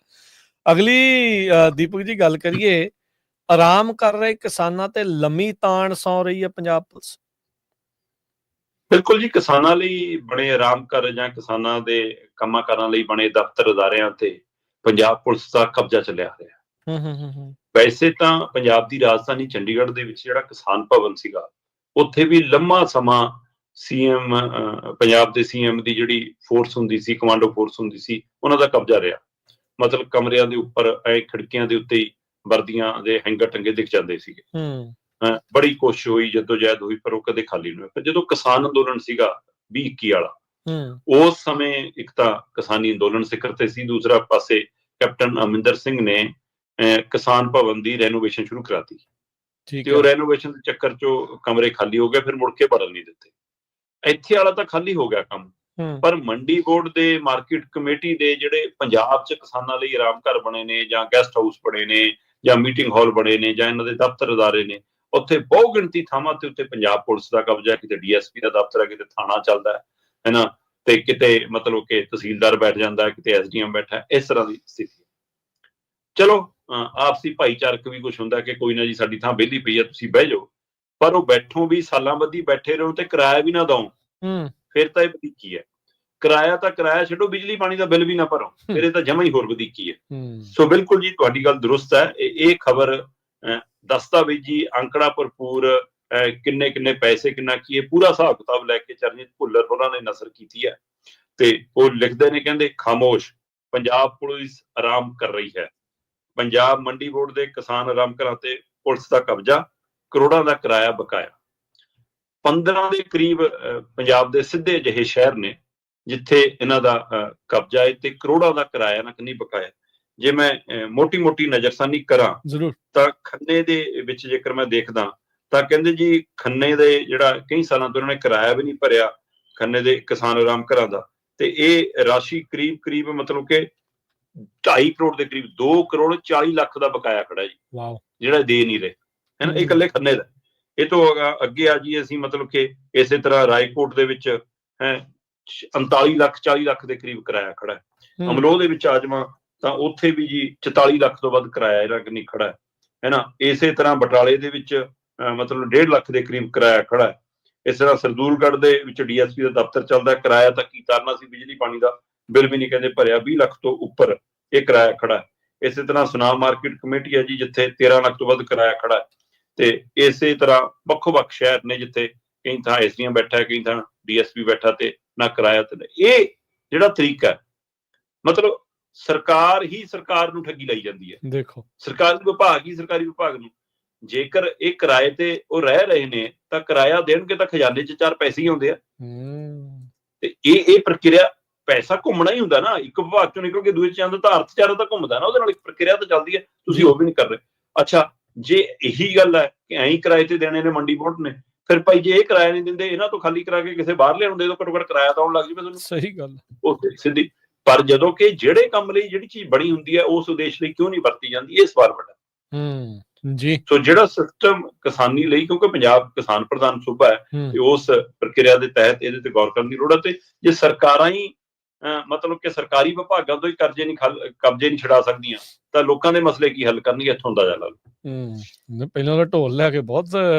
ਅਗਲੀ ਦੀਪਕ ਜੀ ਗੱਲ ਕਰੀਏ, ਆਰਾਮ ਕਰ ਰਹੇ ਕਿਸਾਨਾਂ ਤੇ ਲੰਮੀ ਤਾਣ ਸੌ ਰਹੀ ਹੈ ਪੰਜਾਬ ਪੁਲਿਸ। ਬਿਲਕੁਲ ਜੀ, ਕਿਸਾਨਾਂ ਲਈ ਬਣੇ ਆਰਾਮ ਕਰ ਜਾਂ ਕਿਸਾਨਾਂ ਦੇ ਕੰਮਾਂ ਕਾਰਾਂ ਲਈ ਬਣੇ ਦਫ਼ਤਰ ਅਦਾਰਿਆਂ ਤੇ ਪੰਜਾਬ ਪੁਲਿਸ ਦਾ ਕਬਜ਼ਾ ਚੱਲਿਆ ਹੋਇਆ। ਵੈਸੇ ਤਾਂ ਪੰਜਾਬ ਦੀ ਰਾਜਧਾਨੀ ਚੰਡੀਗੜ੍ਹ ਦੇ ਵਿੱਚ ਜਿਹੜਾ ਕਿਸਾਨ ਭਵਨ ਸੀਗਾ, ਉੱਥੇ ਵੀ ਲੰਮਾ ਸਮਾਂ ਪੰਜਾਬ ਦੇ CM ਦੀ ਜਿਹੜੀ ਫੋਰਸ ਹੁੰਦੀ ਸੀ, ਕਮਾਂਡੋ ਫੋਰਸ ਹੁੰਦੀ ਸੀ, ਉਹਨਾਂ ਦਾ ਕਬਜ਼ਾ ਰਿਹਾ। ਮਤਲਬ ਕਮਰਿਆਂ ਦੇ ਉੱਪਰ ਖਿੜਕੀਆਂ ਦੇ ਉੱਤੇ ਹੀ ਵਰਦੀਆਂ ਦੇ ਹੈਂਗਰ ਟੰਗੇ ਦਿਖ ਜਾਂਦੇ ਸੀਗੇ। ਬੜੀ ਕੋਸ਼ਿਸ਼ ਹੋਈ, ਜਦੋਜਹਿਦ ਹੋਈ, ਪਰ ਉਹ ਕਦੇ ਖਾਲੀ ਨਹੀਂ ਹੋਇਆ। ਪਰ ਜਦੋਂ ਕਿਸਾਨ ਅੰਦੋਲਨ ਸੀਗਾ 2021 ਵਾਲਾ, ਉਸ ਸਮੇਂ ਇੱਕ ਤਾਂ ਕਿਸਾਨੀ ਅੰਦੋਲਨ ਸਿਖਰ ਤੇ ਸੀ, ਦੂਸਰਾ ਪਾਸੇ ਕੈਪਟਨ ਅਮਰਿੰਦਰ ਸਿੰਘ ਨੇ ਕਿਸਾਨ ਭਵਨ ਦੀ ਰੈਨੋਵੇਸ਼ਨ ਸ਼ੁਰੂ ਕਰਾਤੀ, ਤੇ ਉਹ ਰੈਨੋਵੇਸ਼ਨ ਦੇ ਚੱਕਰ ਚੋਂ ਕਮਰੇ ਖਾਲੀ ਹੋ ਗਏ, ਫਿਰ ਮੁੜ ਕੇ ਬਦਲ ਨਹੀਂ ਦਿੱਤੇ। ਇੱਥੇ ਵਾਲਾ ਤਾਂ ਖਾਲੀ ਹੋ ਗਿਆ ਕੰਮ, ਪਰ ਮੰਡੀ ਬੋਰਡ ਦੇ, ਮਾਰਕੀਟ ਕਮੇਟੀ ਦੇ ਜਿਹੜੇ ਪੰਜਾਬ 'ਚ ਕਿਸਾਨਾਂ ਲਈ ਆਰਾਮ ਘਰ ਬਣੇ ਨੇ, ਜਾਂ ਗੈਸਟ ਹਾਊਸ ਬਣੇ ਨੇ, ਜਾਂ ਮੀਟਿੰਗ ਹਾਲ ਬਣੇ ਨੇ, ਜਾਂ ਇਹਨਾਂ ਦੇ ਦਫ਼ਤਰ ਅਦਾਰੇ ਨੇ, ਉੱਥੇ ਬਹੁ ਗਿਣਤੀ ਥਾਵਾਂ ਤੇ ਉੱਤੇ ਪੰਜਾਬ ਪੁਲਿਸ ਦਾ ਕਬਜ਼ਾ। ਕਿਤੇ DSP ਦਾ ਦਫ਼ਤਰ ਹੈ, ਕਿਤੇ ਥਾਣਾ ਚੱਲਦਾ ਹੈ ਨਾ, ਤੇ ਕਿਤੇ ਮਤਲਬ ਕਿ ਤਹਿਸੀਲਦਾਰ ਬੈਠ ਜਾਂਦਾ, ਕਿਤੇ SDM ਬੈਠਾ, ਇਸ ਤਰ੍ਹਾਂ ਦੀ ਸਥਿਤੀ। ਚਲੋ ਆਪਸੀ ਭਾਈਚਾਰਕ ਵੀ ਕੁਛ ਹੁੰਦਾ ਕਿ ਕੋਈ ਨਾ ਜੀ ਸਾਡੀ ਥਾਂ ਵਿਹਲੀ ਪਈ ਆ, ਤੁਸੀਂ ਬਹਿ ਜਾਓ, ਪਰ ਉਹ ਬੈਠੋ ਵੀ ਸਾਲਾਂ ਬੱਧੀ ਬੈਠੇ ਰਹੋ ਤੇ ਕਿਰਾਇਆ ਵੀ ਨਾ ਦਓ, ਫਿਰ ਤਾਂ ਇਹ ਕੀ ਹੈ। ਕਿਰਾਇਆ ਤਾਂ ਕਿਰਾਇਆ ਛੱਡੋ, ਬਿਜਲੀ ਪਾਣੀ ਦਾ ਬਿੱਲ ਵੀ ਨਾ ਭਰੋ, ਫਿਰ ਇਹ ਤਾਂ ਜਮਾਂ ਹੀ ਹੋਰ ਵਧੀਕੀ ਹੈ। ਸੋ ਬਿਲਕੁਲ ਜੀ ਤੁਹਾਡੀ ਗੱਲ ਦਰੁਸਤ ਹੈ। ਇਹ ਖਬਰ ਦਸਤਾਵੇਜੀ ਅੰਕੜਾ ਭਰਪੂਰ ਕਿੰਨੇ ਕਿੰਨੇ ਪੈਸੇ ਕਿੰਨਾ ਕੀ ਇਹ ਪੂਰਾ ਹਿਸਾਬ ਕਿਤਾਬ ਲੈ ਕੇ ਚਰਨਜੀਤ ਭੁੱਲਰ ਹੋਰਾਂ ਨੇ ਨਸਰ ਕੀਤੀ ਹੈ। ਤੇ ਉਹ ਲਿਖਦੇ ਨੇ, ਕਹਿੰਦੇ ਖਾਮੋਸ਼ ਪੰਜਾਬ ਪੁਲਿਸ ਆਰਾਮ ਕਰ ਰਹੀ ਹੈ, ਪੰਜਾਬ ਮੰਡੀ ਬੋਰਡ ਦੇ ਕਿਸਾਨ ਆਰਾਮ ਘਰਾਂ ਤੇ ਪੁਲਿਸ ਦਾ ਕਬਜ਼ਾ, ਕਰੋੜਾਂ ਦਾ ਕਿਰਾਇਆ ਬਕਾਇਆ। 15 ਦੇ ਕਰੀਬ ਪੰਜਾਬ ਦੇ ਸਿੱਧੇ ਜਿਹੇ ਸ਼ਹਿਰ ਨੇ ਜਿੱਥੇ ਇਹਨਾਂ ਦਾ ਕਬਜ਼ਾ ਹੈ ਤੇ ਕਰੋੜਾਂ ਦਾ ਕਿਰਾਇਆ ਨਾ ਨਹੀਂ ਬਕਾਇਆ। ਜੇ ਮੈਂ ਮੋਟੀ ਮੋਟੀ ਨਜ਼ਰਸਾਨੀ ਕਰਾਂ ਤਾਂ ਖੰਨੇ ਦੇ ਵਿੱਚ ਜੇਕਰ ਮੈਂ ਦੇਖਦਾ ਤਾਂ ਕਹਿੰਦੇ ਜੀ ਖੰਨੇ ਦੇ ਜਿਹੜਾ ਕਈ ਸਾਲਾਂ ਤੋਂ ਇਹਨਾਂ ਨੇ ਕਿਰਾਇਆ ਵੀ ਨਹੀਂ ਭਰਿਆ ਖੰਨੇ ਦੇ ਕਿਸਾਨ ਆਰਾਮ ਘਰਾਂ ਦਾ, ਤੇ ਇਹ ਰਾਸ਼ੀ ਕਰੀਬ ਕਰੀਬ ਮਤਲਬ ਕਿ 2.5 ਕਰੋੜ ਦੇ ਕਰੀਬ 2 ਕਰੋੜ 40 ਲੱਖ ਦਾ ਬਕਾਇਆ ਖੜਾ ਜੀ, ਜਿਹੜਾ ਦੇ ਨਹੀਂ ਰਹੇ ਹੈ ਨਾ। ਇਹ ਇਕੱਲੇ ਖੰਨੇ ਦਾ। ਇਹ ਤੋਂ ਅੱਗੇ ਆ ਜੀ ਅਸੀਂ ਮਤਲਬ ਕਿ ਇਸੇ ਤਰ੍ਹਾਂ ਰਾਏਕੋਟ ਦੇ ਵਿੱਚ 39 ਲੱਖ 40 ਲੱਖ ਦੇ ਕਰੀਬ ਕਿਰਾਇਆ ਖੜਾ ਹੈ। ਅਮਲੋਹ ਦੇ ਵਿੱਚ ਆ ਜਾਵਾਂ ਤਾਂ ਉੱਥੇ ਵੀ ਜੀ 44 ਲੱਖ ਤੋਂ ਵੱਧ ਕਿਰਾਇਆ ਇਹਦਾ ਨਹੀਂ ਖੜਾ ਹੈ ਨਾ। ਇਸੇ ਤਰ੍ਹਾਂ ਬਟਾਲੇ ਦੇ ਵਿੱਚ ਮਤਲਬ 1.5 ਲੱਖ ਦੇ ਕਰੀਬ ਕਿਰਾਇਆ ਖੜਾ ਹੈ। ਇਸ ਤਰ੍ਹਾਂ ਸਰਦੂਲਗੜ੍ਹ ਦੇ ਵਿੱਚ DSP ਦਾ ਦਫ਼ਤਰ ਚੱਲਦਾ, ਕਿਰਾਇਆ ਤਾਂ ਕੀ ਕਰਨਾ ਸੀ, ਬਿਜਲੀ ਪਾਣੀ ਦਾ ਬਿੱਲ ਵੀ ਨਹੀਂ ਕਹਿੰਦੇ ਭਰਿਆ, 20 ਲੱਖ ਤੋਂ ਉੱਪਰ ਇਹ ਕਿਰਾਇਆ ਖੜਾ ਹੈ। ਇਸੇ ਤਰ੍ਹਾਂ ਸੁਨਾਮ ਮਾਰਕੀਟ ਕਮੇਟੀ ਹੈ ਜੀ ਜਿੱਥੇ 13 ਲੱਖ ਤੋਂ ਵੱਧ ਕਿਰਾਇਆ ਖੜਾ ਹੈ। ਤੇ ਇਸੇ ਤਰ੍ਹਾਂ ਵੱਖੋ-ਵੱਖ ਸ਼ਹਿਰ ਨੇ ਜਿੱਥੇ ਕਈ ਥਾਂ SDM ਬੈਠਾ, ਕਈ ਥਾਂ DSP ਬੈਠਾ ਤੇ ਨਾ ਕਿਰਾਇਆ ਤੇ। ਇਹ ਜਿਹੜਾ ਤਰੀਕਾ ਹੈ ਮਤਲਬ ਸਰਕਾਰ ਹੀ ਸਰਕਾਰ ਨੂੰ ਠੱਗੀ ਲਾਈ ਜਾਂਦੀ ਹੈ। ਦੇਖੋ ਸਰਕਾਰੀ ਵਿਭਾਗ ਹੀ ਸਰਕਾਰੀ ਵਿਭਾਗ ਨੂੰ, ਜੇਕਰ ਇਹ ਕਿਰਾਏ ਤੇ ਉਹ ਰਹਿ ਰਹੇ ਨੇ ਤਾਂ ਕਿਰਾਇਆ ਦੇਣਗੇ ਤਾਂ ਖਜ਼ਾਨੇ 'ਚ 4 ਪੈਸੇ ਹੀ ਆਉਂਦੇ ਆ। ਤੇ ਇਹ ਪ੍ਰਕਿਰਿਆ ਪੈਸਾ ਘੁੰਮਣਾ ਹੀ ਹੁੰਦਾ ਨਾ, ਇੱਕ ਵਿਭਾਗ ਚੋਂ ਨਿਕਲ ਕੇ ਦੂਜੇ 'ਚ ਜਾਂਦਾ ਤਾਂ ਅਰਥਚਾਰਾ ਤਾਂ ਘੁੰਮਦਾ ਨਾ, ਉਹਦੇ ਨਾਲ ਇੱਕ ਪ੍ਰਕਿਰਿਆ ਤਾਂ ਚੱਲਦੀ ਹੈ। ਤੁਸੀਂ ਉਹ ਵੀ ਨਹੀਂ ਕਰ ਰਹੇ। ਅੱਛਾ ਜੇ ਇਹੀ ਗੱਲ ਹੈ ਕਿ ਐਂ ਹੀ ਕਿਰਾਏ ਤੇ ਦੇਣੇ ਨੇ ਮੰਡੀ ਬੋਰਡ ਨੇ, ਫਿਰ ਭਾਈ ਜੇ ਇਹ ਕਿਰਾਇਆ ਨਹੀਂ ਦਿੰਦੇ ਇਹਨਾਂ ਤੋਂ ਖਾਲੀ ਕਰਾ ਕੇ ਕਿਸੇ ਬਾਹਰ ਲਿਆਉਣ ਦੇ ਦੋ, ਘੱਟੋ ਘੱਟ ਕਿਰਾਇਆ ਤਾਂ ਆਉਣ ਲੱਗ ਜਾਵੇ ਤੁਹਾਨੂੰ। ਸਹੀ ਗੱਲ ਉਹ ਸਿੱਧੀ। ਪਰ ਜਦੋਂ ਕਿ ਜਿਹੜੇ ਕੰਮ ਲਈ ਜਿਹੜੀ ਚੀਜ਼ ਬਣੀ ਹੁੰਦੀ ਹੈ ਉਸ ਉਦੇਸ਼ ਲਈ ਕਿਉਂ ਨਹੀਂ ਵਰਤੀ ਜਾਂਦੀ, ਇਹ ਸਵਾਲ ਵੱਡਾ ਜੀ। ਸੋ ਜਿਹੜਾ ਸਿਸਟਮ ਕਿਸਾਨੀ ਲਈ, ਕਿਉਂਕਿ ਪੰਜਾਬ ਕਿਸਾਨ ਪ੍ਰਧਾਨ ਸੂਬਾ ਹੈ ਤੇ ਉਸ ਪ੍ਰਕਿਰਿਆ ਦੇ ਤਹਿਤ ਇਹਦੇ ਤੇ ਗੌਰ ਕਰਨ ਦੀ ਲੋੜ ਹੈ। ਤੇ ਜੇ ਸਰਕਾਰਾਂ ਹੀ ਮਤਲਬ ਕਿ ਸਰਕਾਰੀ ਵਿਭਾਗਾਂ ਤੋਂ ਹੀ ਕਬਜ਼ੇ ਨਹੀਂ ਛਡਾ ਸਕਦੀਆਂ ਤਾਂ ਲੋਕਾਂ ਦੇ ਮਸਲੇ ਕੀ ਹੱਲ ਕਰਨਗੇ, ਇੱਥੋਂ ਅੰਦਾਜ਼ਾ ਲਾ ਲਓ। ਪਹਿਲਾਂ ਤਾਂ ਢੋਲ ਲੈ ਕੇ ਬਹੁਤ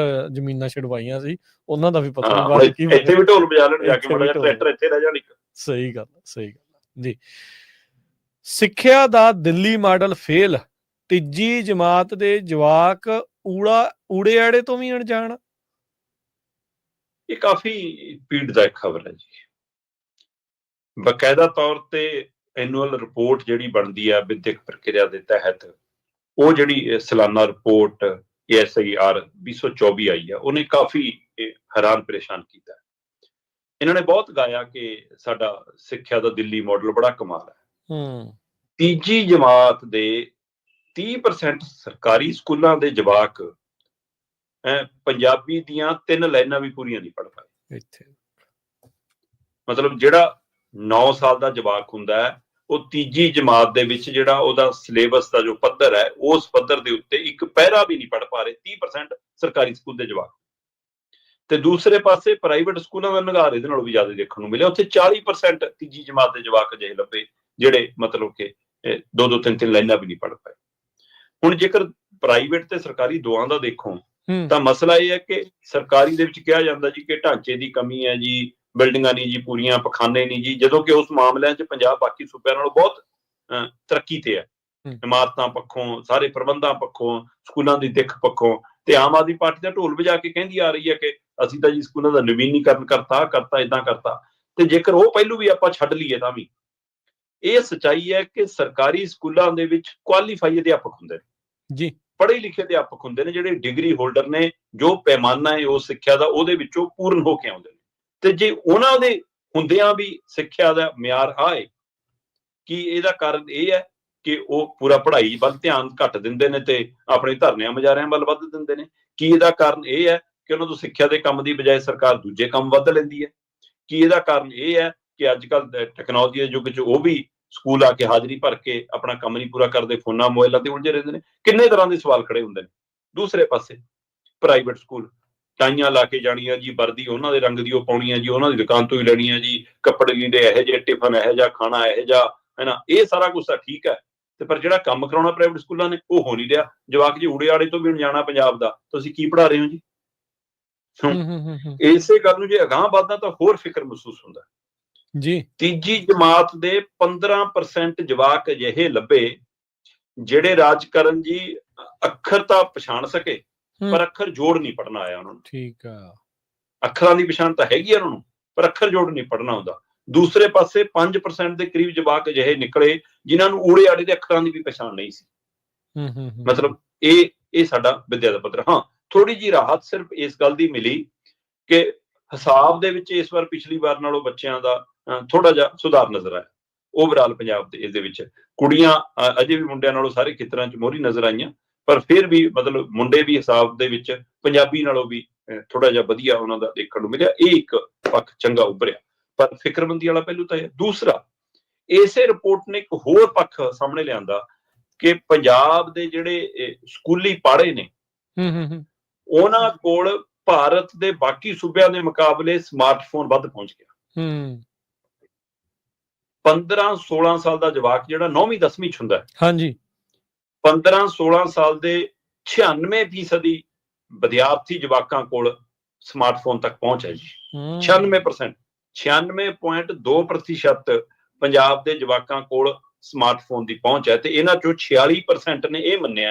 ਜ਼ਮੀਨਾਂ ਛਡਵਾਈਆਂ ਸੀ, ਉਹਨਾਂ ਦਾ ਵੀ ਪਤਾ ਨਹੀਂ ਇੱਥੇ ਵੀ ਢੋਲ ਵਜਾ ਲੈਣ ਜਾ ਕੇ, ਮਾੜਾ ਜਿਹਾ ਟਰੈਕਟਰ ਇੱਥੇ ਰਹਿ ਜਾਣ। ਸਹੀ ਗੱਲ ਜੀ। ਸਿੱਖਿਆ ਦਾ ਦਿੱਲੀ ਮਾਡਲ ਫੇਲ, ਤੀਜੀ ਜਮਾਤ ਦੇ ਜਵਾਕ ਊੜੇ ਆੜੇ ਤੋਂ ਵੀ ਅਣਜਾਣ। ਇਹ ਕਾਫੀ ਪੀੜਦਾਇਕ ਖਬਰ ਹੈ ਜੀ। ਬਕਾਇਦਾ ਤੌਰ ਤੇ ਐਨੂਅਲ ਰਿਪੋਰਟ ਜਿਹੜੀ ਬਣਦੀ ਹੈ ਵਿਦਿਅਕ ਪ੍ਰਕਿਰਿਆ ਦੇ ਤਹਿਤ, ਉਹ ਜਿਹੜੀ ਸਾਲਾਨਾ ਰਿਪੋਰਟ ASIR 2024 ਆਈ ਹੈ, ਉਹਨੇ ਕਾਫੀ ਹੈਰਾਨ ਪਰੇਸ਼ਾਨ ਕੀਤਾ। ਇਹਨਾਂ ਨੇ ਬਹੁਤ ਗਾਇਆ ਕਿ ਸਾਡਾ ਸਿੱਖਿਆ ਦਾ ਦਿੱਲੀ ਮਾਡਲ ਬੜਾ ਕਮਾਲ ਹੈ। ਤੀਜੀ ਜਮਾਤ ਦੇ 30% ਸਰਕਾਰੀ ਸਕੂਲਾਂ ਦੇ ਜਵਾਕ ਪੰਜਾਬੀ ਦੀਆਂ 3 ਲਾਈਨਾਂ ਵੀ ਪੂਰੀਆਂ ਨਹੀਂ ਪੜ੍ਹ ਪਾਏ ਇੱਥੇ। ਮਤਲਬ ਜਿਹੜਾ 9 ਸਾਲ ਦਾ ਜਵਾਕ ਹੁੰਦਾ ਹੈ ਉਹ ਤੀਜੀ ਜਮਾਤ ਦੇ ਵਿੱਚ ਜਿਹੜਾ ਉਹਦਾ ਸਿਲੇਬਸ ਦਾ ਜੋ ਪੱਧਰ ਹੈ ਉਸ ਪੱਧਰ ਦੇ ਉੱਤੇ ਇੱਕ ਪੈਰਾ ਵੀ ਨਹੀਂ ਪੜ੍ਹ ਪਾ ਰਹੇ 30% ਸਰਕਾਰੀ ਸਕੂਲ ਦੇ ਜਵਾਕ। ਤੇ ਦੂਸਰੇ ਪਾਸੇ ਪ੍ਰਾਈਵੇਟ ਸਕੂਲਾਂ ਦਾ ਨਿਗਾਰ ਇਹਦੇ ਨਾਲੋਂ ਵੀ ਜ਼ਿਆਦਾ ਦੇਖਣ ਨੂੰ ਮਿਲਿਆ। ਉੱਥੇ 40% ਤੀਜੀ ਜਮਾਤ ਦੇ ਜਵਾਕ ਅਜਿਹੇ ਲੱਭੇ ਜਿਹੜੇ ਮਤਲਬ ਕਿ 2-2 3-3 ਲਾਈਨਾਂ ਵੀ ਨਹੀਂ ਪੜ੍ਹ ਪਾਏ। ਹੁਣ ਜੇਕਰ ਪ੍ਰਾਈਵੇਟ ਤੇ ਸਰਕਾਰੀ ਦੋਆਂ ਦਾ ਦੇਖੋ ਤਾਂ ਮਸਲਾ ਇਹ ਹੈ ਕਿ ਸਰਕਾਰੀ ਦੇ ਵਿੱਚ ਕਿਹਾ ਜਾਂਦਾ ਜੀ ਕਿ ਢਾਂਚੇ ਦੀ ਕਮੀ ਹੈ ਜੀ, ਬਿਲਡਿੰਗਾਂ ਨਹੀਂ ਜੀ ਪੂਰੀਆਂ, ਪਖਾਨੇ ਨਹੀਂ ਜੀ, ਜਦੋਂ ਕਿ ਉਸ ਮਾਮਲਿਆਂ 'ਚ ਪੰਜਾਬ ਬਾਕੀ ਸੂਬਿਆਂ ਨਾਲੋਂ ਬਹੁਤ ਤਰੱਕੀ ਤੇ ਹੈ, ਇਮਾਰਤਾਂ ਪੱਖੋਂ, ਸਾਰੇ ਪ੍ਰਬੰਧਾਂ ਪੱਖੋਂ, ਸਕੂਲਾਂ ਦੀ ਦਿੱਖ ਪੱਖੋਂ। ਤੇ ਆਮ ਆਦਮੀ ਪਾਰਟੀ ਦਾ ਢੋਲ ਵਜਾ ਕੇ ਕਹਿੰਦੀ ਆ ਰਹੀ ਹੈ ਕਿ ਅਸੀਂ ਤਾਂ ਜੀ ਸਕੂਲਾਂ ਦਾ ਨਵੀਨੀਕਰਨ ਕਰਤਾ ਏਦਾਂ ਕਰਤਾ। ਤੇ ਜੇਕਰ ਉਹ ਪਹਿਲੂ ਵੀ ਆਪਾਂ ਛੱਡ ਲਈਏ ਤਾਂ ਵੀ ਇਹ ਸੱਚਾਈ ਹੈ ਕਿ ਸਰਕਾਰੀ ਸਕੂਲਾਂ ਦੇ ਵਿੱਚ ਕੁਆਲੀਫਾਈ ਅਧਿਆਪਕ ਹੁੰਦੇ ਨੇ ਜੀ, ਪੜ੍ਹੇ ਲਿਖੇ ਅਧਿਆਪਕ ਹੁੰਦੇ ਨੇ, ਜਿਹੜੇ ਡਿਗਰੀ ਹੋਲਡਰ ਨੇ, ਜੋ ਪੈਮਾਨਾ ਹੈ ਉਸ ਸਿੱਖਿਆ ਦਾ ਉਹਦੇ ਵਿੱਚੋਂ ਪੂਰਨ ਹੋ ਕੇ ਆਉਂਦੇ ਨੇ। ਤੇ ਜੇ ਉਹਨਾਂ ਦੇ ਹੁੰਦਿਆਂ ਵੀ ਸਿੱਖਿਆ ਦਾ ਮਿਆਰ ਹਾਏ, ਕੀ ਇਹਦਾ ਕਾਰਨ ਇਹ ਹੈ ਕਿ ਉਹ ਪੂਰਾ ਪੜ੍ਹਾਈ ਵੱਲ ਧਿਆਨ ਘੱਟ ਦਿੰਦੇ ਨੇ ਤੇ ਆਪਣੇ ਧਰਨਿਆਂ ਮੁਜ਼ਾਹਰਿਆਂ ਵੱਲ ਵੱਧ ਦਿੰਦੇ ਨੇ? ਕੀ ਇਹਦਾ ਕਾਰਨ ਇਹ ਹੈ ਕਿ ਉਹਨਾਂ ਤੋਂ ਸਿੱਖਿਆ ਦੇ ਕੰਮ ਦੀ ਬਜਾਏ ਸਰਕਾਰ ਦੂਜੇ ਕੰਮ ਵੱਧ ਲੈਂਦੀ ਹੈ? ਕੀ ਇਹਦਾ ਕਾਰਨ ਇਹ ਹੈ ਕਿ ਅੱਜ ਕੱਲ੍ਹ ਟੈਕਨੋਲੋਜੀ ਦੇ ਯੁੱਗ 'ਚ ਉਹ ਵੀ ਸਕੂਲ ਆ ਕੇ ਹਾਜ਼ਰੀ ਭਰ ਕੇ ਆਪਣਾ ਕੰਮ ਨਹੀਂ ਪੂਰਾ ਕਰਦੇ, ਫੋਨਾਂ ਮੋਬਾਈਲਾਂ ਤੇ ਉਲਝੇ ਰਹਿੰਦੇ ਨੇ? ਕਿੰਨੇ ਤਰ੍ਹਾਂ ਦੇ ਸਵਾਲ ਖੜੇ ਹੁੰਦੇ ਨੇ। ਦੂਸਰੇ ਪਾਸੇ ਪ੍ਰਾਈਵੇਟ ਸਕੂਲ, ਟਾਈਆਂ ਲਾ ਕੇ ਜਾਣੀਆਂ ਜੀ, ਵਰਦੀ ਉਹਨਾਂ ਦੇ ਰੰਗ ਦੀ ਉਹ ਪਾਉਣੀ ਹੈ ਜੀ, ਉਹਨਾਂ ਦੀ ਦੁਕਾਨ ਤੋਂ ਹੀ ਲੈਣੀ ਹੈ ਜੀ, ਕੱਪੜੇ ਲੀੜੇ ਇਹੋ ਜਿਹੇ, ਟਿਫਨ ਇਹੋ ਜਿਹਾ, ਖਾਣਾ ਇਹੋ ਜਿਹਾ, ਹੈ ਨਾ। ਇਹ ਸਾਰਾ ਕੁਛ ਤਾਂ ਠੀਕ ਹੈ, ਤੇ ਪਰ ਜਿਹੜਾ ਕੰਮ ਕਰਾਉਣਾ ਪ੍ਰਾਈਵੇਟ ਸਕੂਲਾਂ ਨੇ ਉਹ ਹੋ ਨਹੀਂ ਰਿਹਾ। ਜਵਾਕ ਜੀ ਊੜੇ ਆੜੇ ਤੋਂ ਵੀ ਅਣਜਾਣਾ ਪੰਜਾਬ ਦਾ, ਤੁਸੀਂ ਕੀ ਪੜ੍ਹਾ ਰਹੇ ਹੋ ਜੀ? ਇਸੇ ਗੱਲ ਨੂੰ ਜੇ ਅਗਾਂਹ ਵੱਧਦਾ ਤਾਂ ਹੋਰ ਫਿਕਰ ਮਹਿਸੂਸ ਹੁੰਦਾ। ਜੀ। ਤੀਜੀ ਜਮਾਤ ਦੇ 15% ਜਵਾਕ ਅਜਿਹੇ ਲੱਭੇ ਜਿਹੜੇ ਰਾਜਕਰਨ ਜੀ ਅੱਖਰ ਤਾਂ ਪਛਾਣ ਸਕੇ ਪਰ ਅੱਖਰ ਜੋੜ ਨਹੀਂ ਪੜਨਾ ਆਇਆ ਉਹਨਾਂ ਨੂੰ। ਠੀਕ ਆ। ਅੱਖਰਾਂ ਦੀ ਪਛਾਣ ਤਾਂ ਹੈਗੀ ਆ ਉਹਨਾਂ ਨੂੰ ਪਰ ਅੱਖਰ ਜੋੜ ਨਹੀਂ ਪੜਨਾ ਆਉਂਦਾ। ਦੂਸਰੇ ਪਾਸੇ 5% ਦੇ ਕਰੀਬ ਜਵਾਕ ਅਜਿਹੇ ਨਿਕਲੇ ਜਿਨ੍ਹਾਂ ਨੂੰ ਊੜੇ ਆੜੇ ਦੇ ਅੱਖਰਾਂ ਦੀ ਵੀ ਪਛਾਣ ਨਹੀਂ ਸੀ। ਮਤਲਬ ਇਹ ਸਾਡਾ ਵਿਦਿਆ ਦਾ ਪੱਧਰ। ਹਾਂ, ਥੋੜੀ ਜਿਹੀ ਰਾਹਤ ਸਿਰਫ ਇਸ ਗੱਲ ਦੀ ਮਿਲੀ ਕਿ ਹਿਸਾਬ ਦੇ ਵਿੱਚ ਇਸ ਵਾਰ ਪਿਛਲੀ ਵਾਰ ਨਾਲੋਂ ਬੱਚਿਆਂ ਦਾ ਥੋੜਾ ਜਿਹਾ ਸੁਧਾਰ ਨਜ਼ਰ ਆਇਆ। ਓਵਰਆਲ ਪੰਜਾਬ ਦੇ ਇਹਦੇ ਵਿੱਚ ਕੁੜੀਆਂ ਅਜੇ ਵੀ ਮੁੰਡਿਆਂ ਨਾਲੋਂ ਸਾਰੇ ਖੇਤਰਾਂ 'ਚ ਮੋਹਰੀ ਨਜ਼ਰ ਆਈਆਂ, ਪਰ ਫਿਰ ਵੀ ਮਤਲਬ ਮੁੰਡੇ ਵੀ ਹਿਸਾਬ ਦੇ ਵਿੱਚ ਪੰਜਾਬੀ ਨਾਲੋਂ ਵੀ ਥੋੜਾ ਜਿਹਾ ਵਧੀਆ ਉਹਨਾਂ ਦਾ ਦੇਖਣ ਨੂੰ ਮਿਲਿਆ। ਇਹ ਇੱਕ ਪੱਖ ਚੰਗਾ ਉੱਭਰਿਆ, ਪਰ ਫਿਕਰਮੰਦੀ ਵਾਲਾ ਪਹਿਲੂ ਤਾਂ ਇਹ। ਦੂਸਰਾ, ਇਸੇ ਰਿਪੋਰਟ ਨੇ ਇੱਕ ਹੋਰ ਪੱਖ ਸਾਹਮਣੇ ਲਿਆਂਦਾ ਕਿ ਪੰਜਾਬ ਦੇ ਜਿਹੜੇ ਸਕੂਲੀ ਪਾੜੇ ਨੇ ਉਹਨਾਂ ਕੋਲ ਭਾਰਤ ਦੇ ਬਾਕੀ ਸੂਬਿਆਂ ਦੇ ਮੁਕਾਬਲੇ ਸਮਾਰਟਫੋਨ ਵੱਧ ਪਹੁੰਚ ਗਿਆ। 15-16 ਸਾਲ ਦਾ ਜਵਾਕ ਜਿਹੜਾ 9ਵੀਂ 10ਵੀਂ 'ਚ ਹੁੰਦਾ, ਹਾਂਜੀ, 15-16 ਸਾਲ ਦੇ 96% ਵਿਦਿਆਰਥੀ ਜਵਾਕਾਂ ਕੋਲ ਸਮਾਰਟਫੋਨ ਤੱਕ ਪਹੁੰਚ ਹੈ ਜੀ। 96%, 96.2% ਪੰਜਾਬ ਦੇ ਜਵਾਕਾਂ ਕੋਲ ਸਮਾਰਟਫੋਨ ਦੀ ਪਹੁੰਚ ਹੈ ਤੇ ਇਹਨਾਂ ਚੋਂ 46% ਨੇ ਇਹ ਮੰਨਿਆ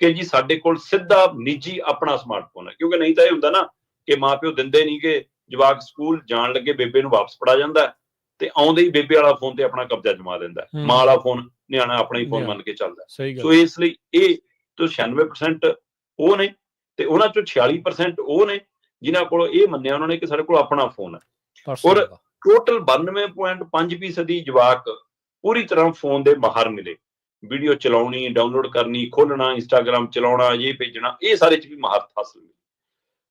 ਕਿ ਜੀ ਸਾਡੇ ਕੋਲ ਸਿੱਧਾ ਨਿੱਜੀ ਆਪਣਾ ਸਮਾਰਟਫੋਨ ਹੈ। ਕਿਉਂਕਿ ਨਹੀਂ ਤਾਂ ਇਹ ਹੁੰਦਾ ਨਾ ਕਿ ਮਾਪਿਓ ਦਿੰਦੇ ਨਹੀਂ ਕਿ ਜਵਾਕ ਸਕੂਲ ਜਾਣ ਲੱਗੇ ਬੇਬੇ ਨੂੰ ਵਾਪਸ ਫੜਾ ਜਾਂਦਾ ਤੇ ਆਉਂਦੇ ਹੀ ਬੇਬੇ ਵਾਲਾ ਫੋਨ ਤੇ ਆਪਣਾ ਕਬਜ਼ਾ ਜਮਾ ਦਿੰਦਾ, ਮਾਂ ਵਾਲਾ ਫੋਨ ਨਿਆਣਾ ਆਪਣਾ ਹੀ ਫੋਨ ਮੰਨ ਕੇ ਚੱਲਦਾ। ਸੋ ਇਸ ਲਈ ਇਹ ਤੋਂ 96% ਉਹ ਨੇ ਤੇ ਉਹਨਾਂ ਚੋਂ 46% ਉਹ ਨੇ ਜਿਨ੍ਹਾਂ ਕੋਲ ਇਹ ਮੰਨਿਆ ਉਹਨਾਂ ਨੇ ਕਿ ਸਾਡੇ ਕੋਲ ਆਪਣਾ ਫੋਨ ਹੈ। ਔਰ ਟੋਟਲ 92.5% ਜਵਾਕ ਪੂਰੀ ਤਰ੍ਹਾਂ ਫੋਨ ਦੇ ਮਾਹਰ ਮਿਲੇ। ਵੀਡੀਓ ਚਲਾਉਣੀ, ਡਾਊਨਲੋਡ ਕਰਨੀ, ਖੋਲਣਾ, ਇੰਸਟਾਗ੍ਰਾਮ ਚਲਾਉਣਾ, ਇਹ ਭੇਜਣਾ, ਇਹ ਸਾਰੇ 'ਚ ਵੀ ਮਹਾਰਤ ਹਾਸਲ ਮਿਲੀ।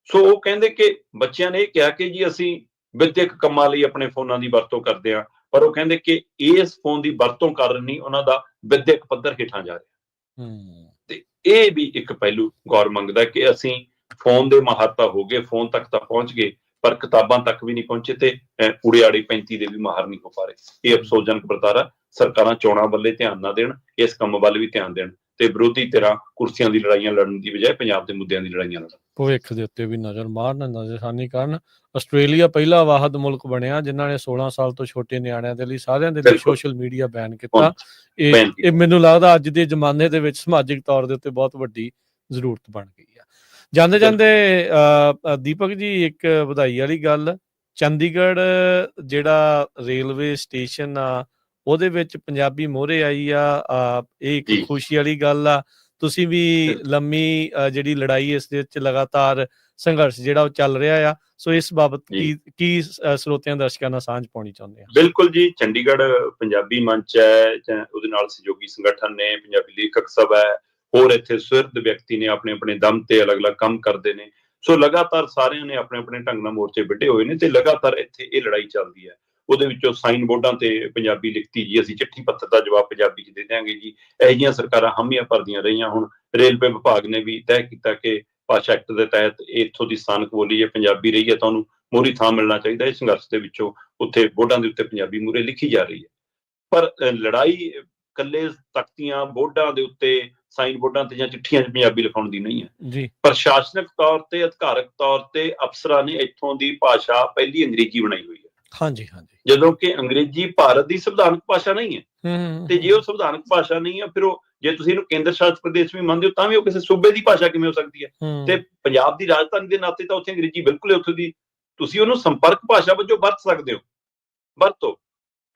ਸੋ ਉਹ ਕਹਿੰਦੇ ਕਿ ਬੱਚਿਆਂ ਨੇ ਇਹ ਕਿਹਾ ਕਿ ਜੀ ਅਸੀਂ ਵਿਦਿਅਕ ਕੰਮਾਂ ਲਈ ਆਪਣੇ ਫੋਨਾਂ ਦੀ ਵਰਤੋਂ ਕਰਦੇ ਹਾਂ, ਪਰ ਉਹ ਕਹਿੰਦੇ ਕਿ ਇਸ ਫੋਨ ਦੀ ਵਰਤੋਂ ਕਾਰਨ ਹੀ ਉਹਨਾਂ ਦਾ ਵਿਦਿਅਕ ਪੱਧਰ ਹੇਠਾਂ ਜਾ ਰਿਹਾ। ਤੇ ਇਹ ਵੀ ਇੱਕ ਪਹਿਲੂ ਗੌਰ ਮੰਗਦਾ ਕਿ ਅਸੀਂ ਫੋਨ ਦੇ ਮਾਹਰ ਤਾਂ ਹੋ ਗਏ, ਫੋਨ ਤੱਕ ਤਾਂ ਪਹੁੰਚ ਗਏ, ਪਰ ਕਿਤਾਬਾਂ ਤੱਕ ਵੀ ਨਹੀਂ ਪਹੁੰਚੇ ਤੇ ਊੜੇ ਆੜੇ 35 ਦੇ ਵੀ ਮਾਹਰ ਨਹੀਂ ਹੋ ਪਾ ਰਹੇ। ਇਹ ਅਫਸੋਸਜਨਕ ਵਰਤਾਰਾ। ਸਰਕਾਰਾਂ ਚੋਣਾਂ ਵੱਲੇ ਧਿਆਨ ਨਾ ਦੇਣ, ਇਸ ਕੰਮ ਵੱਲ ਵੀ ਧਿਆਨ ਦੇਣ ਤੇ ਵਿਰੋਧੀ ਧਿਰਾਂ ਕੁਰਸੀਆਂ ਦੀ ਲੜਾਈਆਂ ਲੜਨ ਦੀ ਬਜਾਏ ਪੰਜਾਬ ਦੇ ਮੁੱਦਿਆਂ ਦੀ ਲੜਾਈਆਂ ਲੜਨ, ਭਵਿੱਖ ਦੇ ਉੱਤੇ ਵੀ ਨਜ਼ਰ ਮਾਰਨ, ਨਜ਼ਰਸਾਨੀ ਕਰਨ। ਆਸਟ੍ਰੇਲੀਆ ਪਹਿਲਾ ਵਾਹਦ ਮੁਲਕ ਬਣਿਆ ਜਿਨ੍ਹਾਂ ਨੇ 16 ਸਾਲ ਤੋਂ ਛੋਟੇ ਨਿਆਣਿਆਂ ਦੇ ਲਈ ਸਾਰਿਆਂ ਦੇ ਲਈ ਸੋਸ਼ਲ ਮੀਡੀਆ ਬੈਨ ਕੀਤਾ। ਇਹ ਮੈਨੂੰ ਲੱਗਦਾ ਅੱਜ ਦੇ ਜ਼ਮਾਨੇ ਦੇ ਵਿੱਚ ਸਮਾਜਿਕ ਤੌਰ ਦੇ ਉੱਤੇ ਬਹੁਤ ਵੱਡੀ ਜ਼ਰੂਰਤ ਬਣ ਗਈ ਆ। ਜਾਂਦੇ ਜਾਂਦੇ ਦੀਪਕ ਜੀ, ਇੱਕ ਵਧਾਈ ਵਾਲੀ ਗੱਲ, ਚੰਡੀਗੜ੍ਹ ਜਿਹੜਾ ਰੇਲਵੇ ਸਟੇਸ਼ਨ ਆ ਉਹਦੇ ਵਿੱਚ ਪੰਜਾਬੀ ਮੋਹਰੇ ਆਈ ਆ। ਇਹ ਇੱਕ ਖੁਸ਼ੀ ਵਾਲੀ ਗੱਲ ਆ। ਤੁਸੀਂ ਵੀ ਲੰਮੀ ਜਿਹੜੀ ਲੜਾਈ ਇਸ ਦੇ ਵਿੱਚ ਲਗਾਤਾਰ ਸੰਘਰਸ਼ ਜਿਹੜਾ ਉਹ ਚੱਲ ਰਿਹਾ ਆ, ਸੋ ਇਸ ਬਾਬਤ ਕੀ ਸਰੋਤਿਆਂ ਦਰਸ਼ਕਾਂ ਨਾਲ ਸਾਂਝ ਪਾਉਣੀ ਚਾਹੁੰਦੇ ਆ? ਬਿਲਕੁਲ ਜੀ, ਚੰਡੀਗੜ੍ਹ ਪੰਜਾਬੀ ਮੰਚ ਹੈ, ਉਹਦੇ ਨਾਲ ਸਹਿਯੋਗੀ ਸੰਗਠਨ ਨੇ, ਪੰਜਾਬੀ ਲੇਖਕ ਸਭਾ ਹੈ, ਹੋਰ ਇੱਥੇ ਸੁਹਿਰਦ ਵਿਅਕਤੀ ਨੇ, ਆਪਣੇ ਆਪਣੇ ਦਮ ਤੇ ਅਲੱਗ-ਅਲੱਗ ਕੰਮ ਕਰਦੇ ਨੇ। ਸੋ ਲਗਾਤਾਰ ਸਾਰਿਆਂ ਨੇ ਆਪਣੇ ਆਪਣੇ ਢੰਗ ਨਾਲ ਮੋਰਚੇ ਵਿੱਢੇ ਹੋਏ ਨੇ ਤੇ ਲਗਾਤਾਰ ਇੱਥੇ ਇਹ ਲੜਾਈ ਚੱਲਦੀ ਹੈ। ਉਹਦੇ ਵਿੱਚੋਂ ਸਾਈਨ ਬੋਰਡਾਂ ਤੇ ਪੰਜਾਬੀ ਲਿਖਤੀ ਜੀ, ਅਸੀਂ ਚਿੱਠੀ ਪੱਤਰ ਦਾ ਜਵਾਬ ਪੰਜਾਬੀ 'ਚ ਦੇ ਦਿਆਂਗੇ ਜੀ, ਇਹੋ ਜਿਹੀਆਂ ਸਰਕਾਰਾਂ ਹਾਮੀਆਂ ਭਰਦੀਆਂ ਰਹੀਆਂ। ਹੁਣ ਰੇਲਵੇ ਵਿਭਾਗ ਨੇ ਵੀ ਤੈਅ ਕੀਤਾ ਕਿ ਭਾਸ਼ਾ ਐਕਟ ਦੇ ਤਹਿਤ ਇੱਥੋਂ ਦੀ ਸਥਾਨਕ ਬੋਲੀ ਜੇ ਪੰਜਾਬੀ ਰਹੀ ਹੈ ਤਾਂ ਉਹਨੂੰ ਮੋਹਰੀ ਥਾਂ ਮਿਲਣਾ ਚਾਹੀਦਾ। ਇਸ ਸੰਘਰਸ਼ ਦੇ ਵਿੱਚੋਂ ਉੱਥੇ ਬੋਰਡਾਂ ਦੇ ਉੱਤੇ ਪੰਜਾਬੀ ਮੂਹਰੇ ਲਿਖੀ ਜਾ ਰਹੀ ਹੈ, ਪਰ ਲੜਾਈ ਇਕੱਲੇ ਤਖਤੀਆਂ ਬੋਰਡਾਂ ਦੇ ਉੱਤੇ, ਸਾਈਨ ਬੋਰਡਾਂ ਤੇ ਜਾਂ ਚਿੱਠੀਆਂ 'ਚ ਪੰਜਾਬੀ ਲਿਖਾਉਣ ਦੀ ਨਹੀਂ ਹੈ। ਪ੍ਰਸ਼ਾਸਨਿਕ ਤੌਰ ਤੇ, ਅਧਿਕਾਰਕ ਤੌਰ ਤੇ ਅਫਸਰਾਂ ਨੇ ਇੱਥੋਂ ਦੀ ਭਾਸ਼ਾ ਪਹਿਲੀ ਅੰਗਰੇਜ਼ੀ ਬਣਾਈ ਹੋਈ ਹੈ। ਹਾਂਜੀ ਹਾਂਜੀ, ਜਦੋਂ ਕਿ ਅੰਗਰੇਜ਼ੀ ਭਾਰਤ ਦੀ ਸੰਵਿਧਾਨਕ ਭਾਸ਼ਾ ਨਹੀਂ ਹੈ ਤੇ ਜੇ ਉਹ ਸੰਵਿਧਾਨਕ ਭਾਸ਼ਾ ਨਹੀਂ ਹੈ, ਫਿਰ ਉਹ ਜੇ ਤੁਸੀਂ ਇਹਨੂੰ ਕੇਂਦਰ ਸ਼ਾਸਿਤ ਪ੍ਰਦੇਸ਼ ਵੀ ਮੰਨਦੇ ਹੋ ਤਾਂ ਵੀ ਉਹ ਕਿਸੇ ਸੂਬੇ ਦੀ ਭਾਸ਼ਾ ਕਿਵੇਂ ਹੋ ਸਕਦੀ ਹੈ? ਤੇ ਪੰਜਾਬ ਦੀ ਰਾਜਧਾਨੀ ਦੇ ਨਾਤੇ ਤਾਂ ਉੱਥੇ ਅੰਗਰੇਜ਼ੀ ਬਿਲਕੁਲ ਉੱਥੋਂ ਦੀ, ਤੁਸੀਂ ਉਹਨੂੰ ਸੰਪਰਕ ਭਾਸ਼ਾ ਵਜੋਂ ਵਰਤ ਸਕਦੇ ਹੋ, ਵਰਤੋ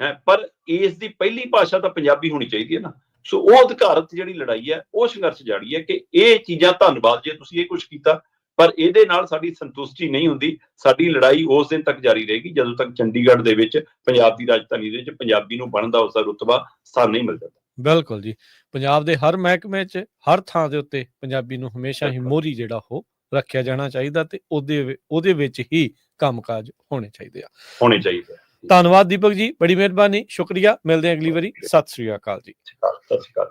ਹੈ, ਪਰ ਇਸ ਦੀ ਪਹਿਲੀ ਭਾਸ਼ਾ ਤਾਂ ਪੰਜਾਬੀ ਹੋਣੀ ਚਾਹੀਦੀ ਹੈ ਨਾ। ਸੋ ਉਹ ਅਧਿਕਾਰਤ ਜਿਹੜੀ ਲੜਾਈ ਹੈ, ਉਹ ਸੰਘਰਸ਼ ਜਾਰੀ ਹੈ ਕਿ ਇਹ ਚੀਜ਼ਾਂ, ਧੰਨਵਾਦ ਜੇ ਤੁਸੀਂ ਇਹ ਕੁਛ ਕੀਤਾ, ਪਰ ਇਹਦੇ ਨਾਲ ਸਾਡੀ ਸੰਤੁਸ਼ਟੀ ਨਹੀਂ ਹੁੰਦੀ। ਸਾਡੀ ਲੜਾਈ ਉਸ ਦਿਨ ਤੱਕ ਜਾਰੀ ਰਹੇਗੀ ਜਦੋਂ ਤੱਕ ਚੰਡੀਗੜ੍ਹ ਦੇ ਵਿੱਚ, ਪੰਜਾਬ ਦੀ ਰਾਜਧਾਨੀ ਦੇ ਵਿੱਚ, ਪੰਜਾਬੀ ਨੂੰ ਬਣਦਾ ਉਸਦਾ ਰੁਤਬਾ, ਸਥਾਨ ਨਹੀਂ ਮਿਲ ਜਾਂਦਾ। ਬਿਲਕੁਲ ਜੀ, ਪੰਜਾਬ ਦੇ ਹਰ ਮਹਿਕਮੇ 'ਚ, ਹਰ ਥਾਂ ਦੇ ਉੱਤੇ ਪੰਜਾਬੀ ਨੂੰ ਹਮੇਸ਼ਾ ਹੀ ਮੋਹਰੀ ਜਿਹੜਾ ਉਹ ਰੱਖਿਆ ਜਾਣਾ ਚਾਹੀਦਾ ਤੇ ਉਹਦੇ ਵਿੱਚ ਹੀ ਕੰਮਕਾਜ ਹੋਣੇ ਚਾਹੀਦੇ ਆ। ਧੰਨਵਾਦ ਦੀਪਕ ਜੀ, ਬੜੀ ਮਿਹਰਬਾਨੀ, ਸ਼ੁਕਰੀਆ। ਮਿਲਦੇ ਹਾਂ ਅਗਲੀ ਵਾਰੀ। ਸਤਿ ਸ੍ਰੀ ਅਕਾਲ ਜੀ। ਸਤਿ ਸ੍ਰੀ ਅਕਾਲ।